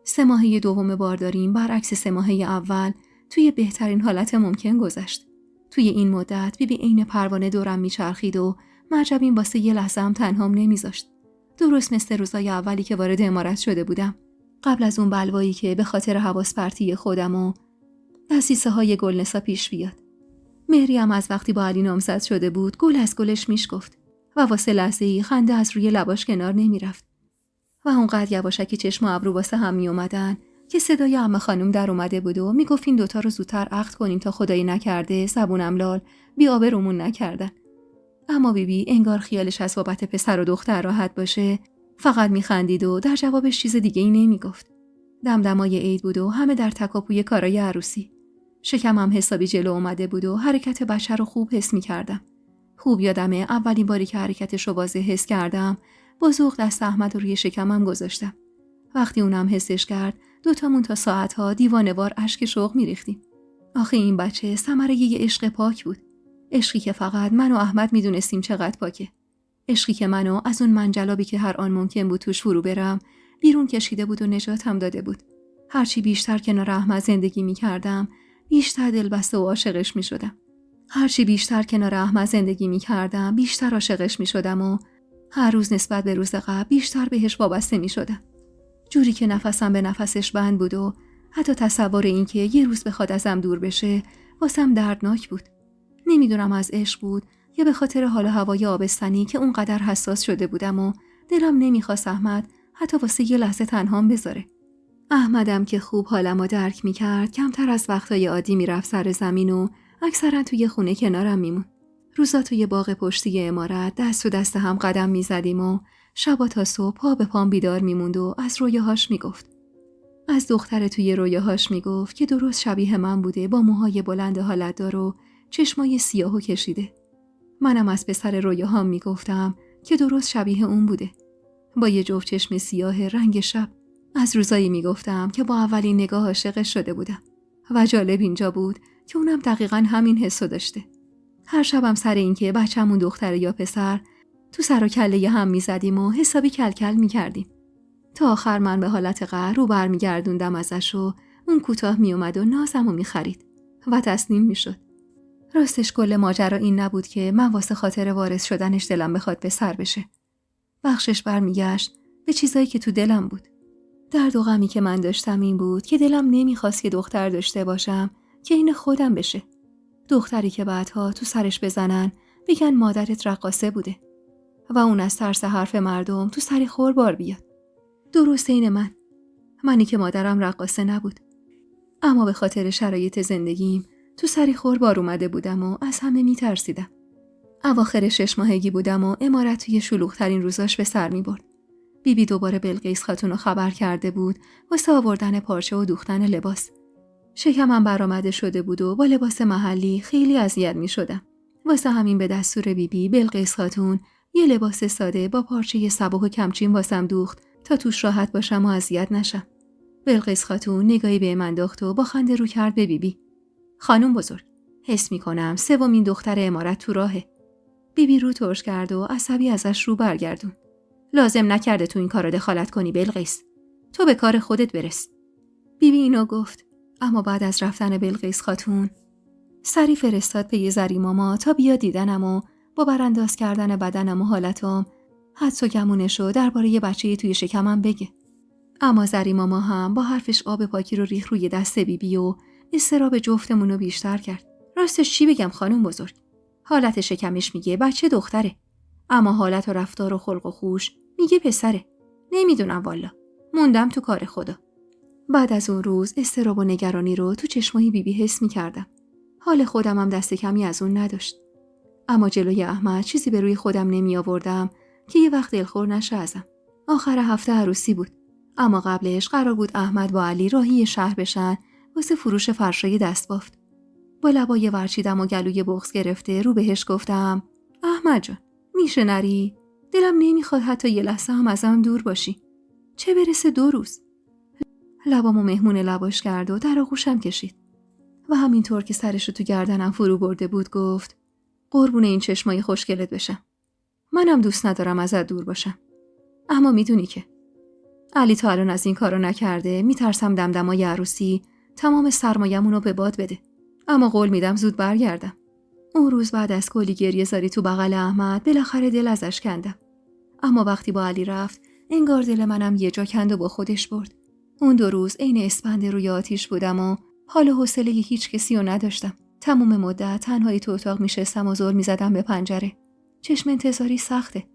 3 ماهه دوم بارداریم برعکس 3 ماهه اول توی بهترین حالت ممکن گذشت. توی این مدت بیبی عین پروانه دورم میچرخید و معجبین واسه یه لحظه هم تنهام نمیذاشت. درست مثل روزای اولی که وارد عمارت شده بودم. قبل از اون بلوایی که به خاطر حواس پرتی خودم و دسیسه های گلنسا پیش بیاد. مهری هم از وقتی با علی نامزد شده بود گل از گلش میشکفت و واسه لحظه‌ای خنده از روی لباش کنار نمیرفت و اونقدر یواشکی چشم و ابرو واسه هم می اومدن که صدای عمه خانم در اومده بود و میگفت این دوتا رو زودتر عقد کنیم تا خدایی نکرده زبونم لال بی‌آبرومون نکردن. اما بیبی انگار خیالش از بابت پسر و دختر راحت باشه فقط میخندید و در جوابش چیز دیگه ای نمیگفت. دمدمای عید بود و همه در تکاپوی کارای عروسی. شکمم حسابی جلو اومده بود و حرکت بچه رو خوب حس میکردم. خوب یادمه اولین باری که حرکتش رو واضح حس کردم با ذوق دست احمد رو روی شکمم گذاشتم. وقتی اونم حسش کرد دوتامون تا ساعتها دیوانه‌وار اشک شوق میریختیم. آخه این بچه ثمره یه عشق پاک بود. عشقی که فقط من و احمد میدونستیم چقدر پاکه. عشقی که منو از اون منجلابی که هر آن ممکن بود توش فرو برم بیرون کشیده بود و نجاتم داده بود. هرچی بیشتر کنار احمد زندگی میکردم بیشتر دلبسته و عاشقش میشدم. هرچی بیشتر کنار احمد زندگی میکردم بیشتر عاشقش میشدم و هر روز نسبت به روز قبل بیشتر بهش وابسته میشدم. جوری که نفسم به نفسش بند بود و حتی تصور این که یه روز بخواد ازم دور بشه واسم دردناک بود. نمیدونم از عشق بود یا به خاطر حال و هوای آبستنی که اونقدر حساس شده بودم و دلم نمیخواست احمد حتی واسه یه لحظه تنهام بذاره. احمدم که خوب حالمو درک میکرد کمتر از وقتای عادی میرفت سر زمین و اکثرا توی خونه کنارم میمون. روزا توی باغ پشتی عمارت دست تو دست هم قدم میزدیم و شبا تا صبح پا به پام بیدار میموند و از رویاهاش میگفت. از دختر توی رویاهاش میگفت که درست شبیه من بوده با موهای بلند حالتدار و چشمای سیاهو کشیده. منم از پسر رویاهام میگفتم که درست شبیه اون بوده با یه جفت چشم سیاه رنگ شب. از روزایی میگفتم که با اولین نگاه عاشقش شده بودم و جالب اینجا بود که اونم دقیقاً همین حسو داشته. هر شبم سر این که بچه‌مون دختر یا پسر تو سر و کله هم میزدیم و حسابی کلکل میکردیم. تا آخر من به حالت قهر رو برمیگردوندم ازش و اون کوتاه میومد و نازمو میخرید و تسلیم میشد. راستش کل ماجرا این نبود که من واسه خاطر وارث شدنش دلم بخواد پسر بشه. بخشش برمیگشت به چیزایی که تو دلم بود. درد و غمی که من داشتم این بود که دلم نمیخواست که دختر داشته باشم که این خودم بشه. دختری که بعدها تو سرش بزنن بگن مادرت رقاصه بوده و اون از ترس حرف مردم تو سری خور بار بیاد. درست این منی که مادرم رقاصه نبود، اما به خاطر شرایط زندگیم تو سری خور بار اومده بودم و از همه میترسیدم. اواخر 6 ماهگی بودم و عمارت توی شلوغ‌ترین روزاش به سر میبرد. بیبی دوباره بلقیس خاتون رو خبر کرده بود واسه آوردن پارچه و دوختن لباس. شکمم برآمده شده بود و با لباس محلی خیلی اذیت میشدم. واسه همین به دستور بیبی بلقیس خاتون یه لباس ساده با پارچه صبوح و کمچین واسم دوخت تا توش راحت باشم و اذیت نشم. بلقیس خاتون نگاهی به من دوخت و با خنده رو کرد به بیبی. خانم بزرگ، حس میکنم 3مین دختر عمارت تو راهه. بیبی رو ترش کرد و عصبی ازش رو برگردون. لازم نکرده تو این کارو دخالت کنی بلقیس. تو به کار خودت برس. بیبی اینو گفت، اما بعد از رفتن بلقیس خاتون سری فرستاد پی زری ماما تا بیا دیدنم و با برانداز کردن بدنم و حالتم حدس و گمونشو درباره یه بچه‌ای توی شکمم بگه. اما زری ماما هم با حرفش آب پاکی رو ریخ روی دست بیبی و اضطراب جفتمون رو بیشتر کرد. راستش چی بگم خانم بزرگ؟ حالت شکمش میگه بچه دختره، اما حالت و رفتار و خلق و خوش میگه پسره. نمیدونم والا، موندم تو کار خدا. بعد از اون روز اضطراب و نگرانی رو تو چشمای بیبی حس میکردم. حال خودم هم دست کمی از اون نداشت. اما جلوی احمد چیزی به روی خودم نمی آوردم که یه وقت دلخور نشه ازم. آخر هفته عروسی بود، اما قبلش قرار بود احمد با علی راهی شهر بشن واسه فروش فرشای دستبافت. با لبای ورچیدم و گلوی بغض گرفته رو بهش گفتم احمد جان میشه نری؟ دلم نمیخواد حتی یه لحظه هم ازم دور باشی، چه برسه 2 روز. لبامو مهمون لباش کرد و در آغوشم کشید و همینطور که سرشو تو گردنم فرو برده بود گفت قربون این چشمای خوشگلت بشم. منم دوست ندارم ازت دور باشم، اما میدونی که علی تا الان از این کارو نکرده. میترسم دمدمای عروسی تمام سرمایه‌مونو به باد بده، اما قول میدم زود برگردم. اون روز بعد از کلی گریه زاری تو بغل احمد بالاخره دل ازش کندم. اما وقتی با علی رفت انگار دل منم یه جا کند و با خودش برد. اون 2 روز عین اسپند روی آتیش بودم و حال و حوصله هیچ کسی رو نداشتم. تمام مدت تنهایی تو اتاق میشستم و زل میزدم به پنجره. چشم انتظاری سخته،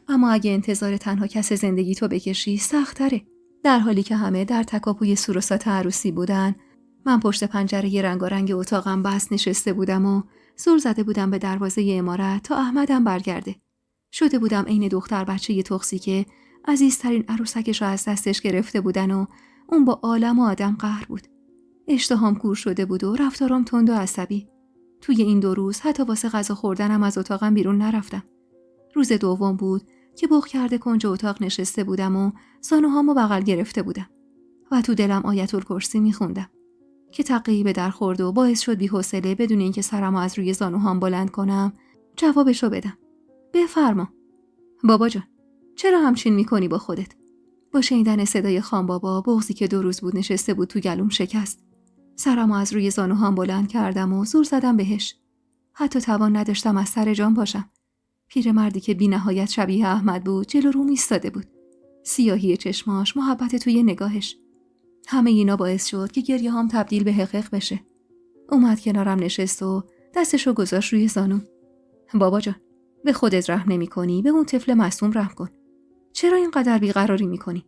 اما اگه انتظار تنها کس زندگی تو بکشی سخت‌تره. در حالی که همه در تکاپوی سوروسات عروسی بودن، من پشت پنجره رنگارنگ اتاقم بس نشسته بودم و زل زده بودم به دروازه عمارت تا احمدم برگرده. شده بودم عین دختر بچه تخسی که عزیزترین عروسکش رو از دستش گرفته بودن و اون با عالم و آدم قهر بود. اشتهام کور شده بود و رفتارم تند و عصبی. توی این 2 روز حتی واسه غذا خوردنم از اتاقم بیرون نرفتم. روز دوم بود که بغ کرده کنج اتاق نشسته بودم و زانوهامو بغل گرفته بودم و تو دلم آیت الکرسی میخوندم که تقیی به در خورد و باعث شد بی‌حوصله بدون اینکه سرمو از روی زانوهام بلند کنم جوابشو بدم. بفرما. بابا جان، چرا همچین میکنی با خودت؟ با شنیدن صدای خان بابا بغضی که 2 روز بود نشسته بود تو گلوم شکست. سرمو از روی زانوهام بلند کردم و زور زدم بهش. حتی توان نداشتم از سر جان باشم. پیرمردی که بی نهایت شبیه احمد بود جلو روم ایستاده بود. سیاهی چشماش، محبت توی نگاهش. همه اینا باعث شد که گریه هام تبدیل به حقیق بشه. اومد کنارم نشست و دستشو گذاشت روی زانوم. بابا جان، به خودت رحم نمی کنی، به اون طفل معصوم رحم کن. چرا اینقدر بیقراری می کنی؟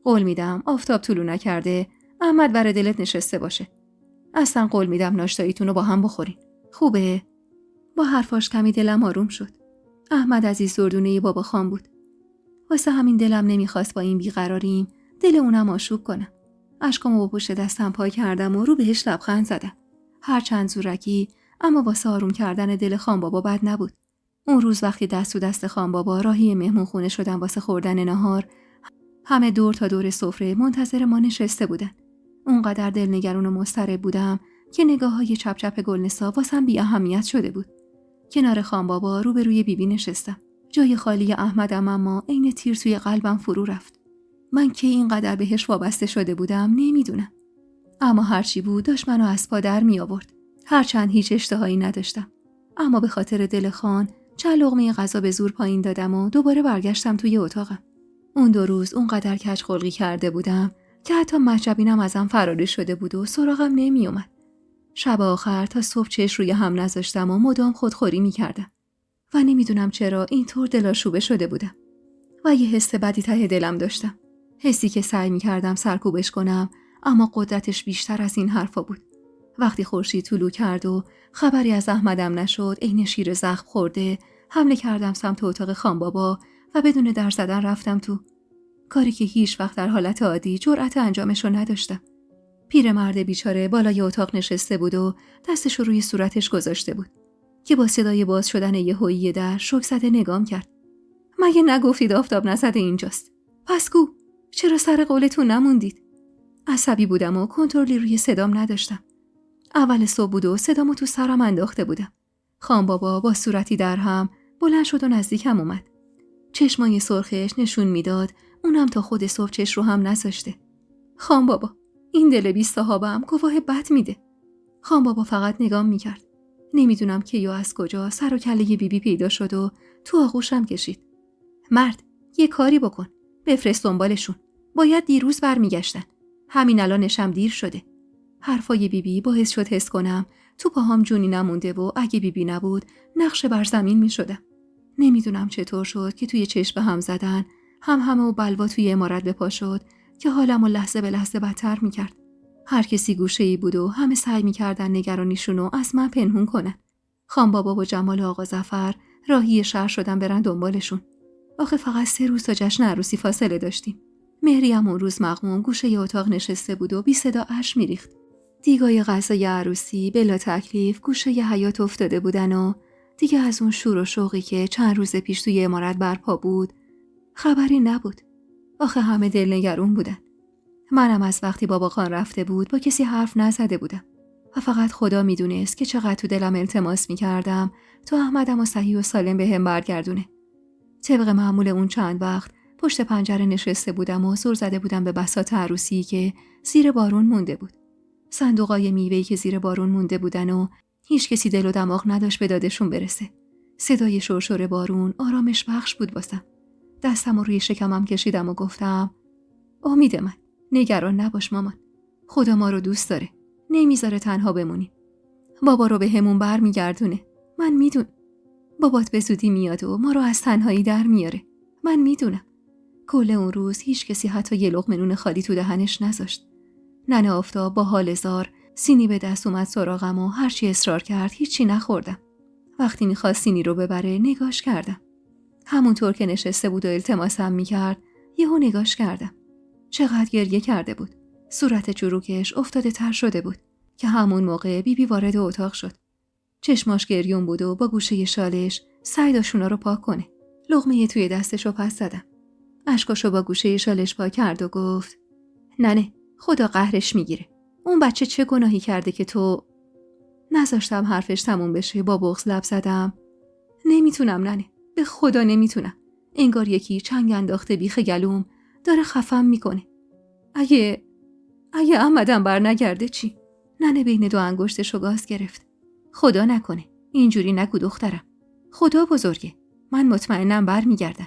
قول میدم آفتاب طلوع نکرده احمد ور دلت نشسته باشه. اصلا قول میدم ناشتاییتونو با هم بخورین. خوبه؟ با حرفاش کمی دلم آروم شد. احمد عزیز دردونه بابا خان بود. واسه همین دلم نمیخواست با این بیقراریم دل اونم آشوب کنم. اشکامو با پشت دستم پای کردم و رو بهش لبخند زدم. هر چند زورکی، اما واسه آروم کردن دل خان بابا بد نبود. اون روز وقتی دست تو دست خان بابا راهی مهمون خونه شدم واسه خوردن نهار، همه دور تا دور سفره منتظر ما نشسته بودن. اونقدر دلنگران و مضطرب بودم که نگاه‌های چپ چپ گلنسا واسم بی اهمیت شده بود. کنار خان بابا روبروی بیبی نشستم. جای خالی احمدم اما عین تیر توی قلبم فرو رفت. من که اینقدر بهش وابسته شده بودم نمیدونم. اما هرچی بود داشت منو از پا در می آورد. هرچند هیچ اشتهایی نداشتم. اما به خاطر دل خان چند لقمه غذا به زور پایین دادم و دوباره برگشتم توی اتاقم. اون 2 روز اونقدر کج خلقی کرده بودم که حتی مهجبینم ازم فراری شده بود و سراغم نمی اومد. شب آخر تا صبح چش روی هم نذاشتم و مدام خودخوری می کردم. و نمیدونم چرا اینطور دلاشوبه شده بودم. و یه حس بدی ته دلم داشتم. حسی که سعی می کردم سرکوبش کنم، اما قدرتش بیشتر از این حرفا بود. وقتی خورشید طلوع کرد و خبری از احمدم نشد، عین شیر زخم خورده حمله کردم سمت اتاق خان بابا و بدون در زدن رفتم تو. کاری که هیچ وقت در حالت عادی جرأت انجامش رو نداشتم. پیرمرد بیچاره بالای اتاق نشسته بود و دستش رو روی صورتش گذاشته بود که با صدای باز شدن یهویی در شوک زده نگام کرد. مگه نگفتید آفتاب نزده اینجاست؟ پس کو؟ چرا سر قولتون نموندید؟ عصبی بودم و کنترلی روی صدام نداشتم. اول صبح بود و صدامو تو سرم انداخته بودم. خان بابا با صورتی در هم بلند شد و نزدیکم اومد. چشمای سرخش نشون میداد اونم تا خود صبح چش رو هم نذاشته. خان بابا، این دل بی صاحبم گواه بد میده. خان بابا فقط نگام میکرد. نمیدونم کی و از کجا سر و کله بیبی پیدا شد و تو آغوشم کشید. مرد، یه کاری بکن. بفرست دنبالشون. باید دیروز برمیگشتن. همین الانشم دیر شده. حرفای بیبی باعث شد حس کنم تو پاهام جونی نمونده و اگه بیبی نبود نقش بر زمین میشدم. نمیدونم چطور شد که توی چشم هم زدن همه و بلوا توی عمارت به پا شد که حالمو لحظه به لحظه بدتر میکرد. هر کسی گوشه‌ای بود و همه سعی میکردن نگرانیشونو از من پنهون کنن. خان بابا و جمال آقا ظفر راهی شهر شدن برن دنبالشون. آخه فقط 3 روز تا جشن عروسی فاصله داشتیم. مهری هم اون روز مغموم گوشه اتاق نشسته بود و بی صدا اشک میریخت. دیگای غذای عروسی بلا تکلیف گوشه حیاط افتاده بودن و دیگه از اون شور و شوقی که چند روز پیش توی عمارت برپا بود خبری نبود. آخه همه دلنگرون بودن. منم از وقتی بابا خان رفته بود با کسی حرف نزده بودم و فقط خدا میدونست که چقدر تو دلم التماس میکردم تا احمدم و صحیح و سالم به هم برگردونه. طبق معمول اون چند وقت پشت پنجره نشسته بودم و زور زده بودم به بساط عروسی که زیر بارون مونده بود. صندوقای میوه‌ای که زیر بارون مونده بودن و هیچ کسی دل و دماغ نداشت به دادشون برسه. صدای شرشر بارون آرامش بخش بود واسم. دستم رو روی شکمم کشیدم و گفتم امید من، نگران نباش مامان. خدا ما رو دوست داره. نمیذاره تنها بمونیم. بابا رو به همون برمیگردونه. من میدونم. بابات به زودی میاد و ما رو از تنهایی در میاره. من میدونم. کل اون روز هیچ کسی حتی یه لقمه نون خالی تو دهنش نذاشت. ننه آفتاب با حال زار سینی به دست اومد سراغم و هرچی اصرار کرد هیچی نخوردم. وقتی میخواست سینی رو ببره نگاش کردم. همونطور که نشسته بود و التماسم میکرد یهو نگاش کردم. چقدر گریه کرده بود. صورت چروکش افتاده تر شده بود که همون موقع بیبی وارد اتاق شد. چشماش گریون بود و با گوشه شالش سعی داشت اونا رو پاک کنه. لقمه توی دستش رو پس زدم. اشکاشو با گوشه شالش پاک کرد و گفت ننه خدا قهرش میگیره. اون بچه چه گناهی کرده که تو؟ نذاشتم حرفش تموم بشه، با بغض لب زدم. نمیتونم ننه، به خدا نمیتونم. انگار یکی چنگ انداخته بیخ گلوم داره خفم میکنه. اگه احمدم بر نگرده چی؟ ننه بین دو انگشتشو گاز گرفت. خدا نکنه، اینجوری نگو دخترم. خدا بزرگه، من مطمئنم بر میگردن.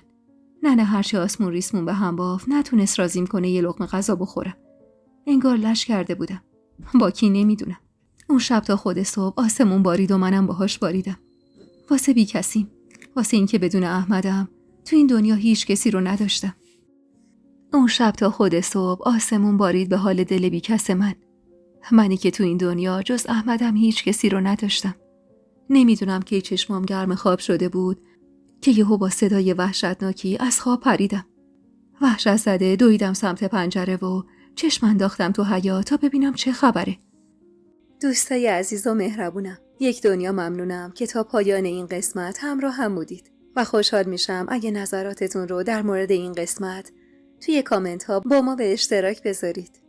ننه هرچی آسمون ریسمون به هم بافت نتونست رازیم کنه یه لقمه غذا بخورم. انگار لش کرده بودم. با کی نمیدونم. اون شب تا خود صبح آسمون بارید و منم باهاش باریدم. واسه بی کسیم. واسه این که بدون احمدم تو این دنیا هیچ کسی رو نداشتم. اون شب تا خود صبح آسمون بارید به حال دل بی کس من. منی که تو این دنیا جز احمدم هیچ کسی رو نداشتم. نمیدونم که چشمام گرم خواب شده بود که یهو با صدای وحشتناکی از خواب پریدم. وحشت زده دویدم سمت پنجره و چشم انداختم تو حیاط تا ببینم چه خبره. دوستای عزیز و مهربونم، یک دنیا ممنونم که تا پایان این قسمت همراه هم بودید و خوشحال میشم اگه نظراتتون رو در مورد این قسمت توی کامنت ها با ما به اشتراک بذارید.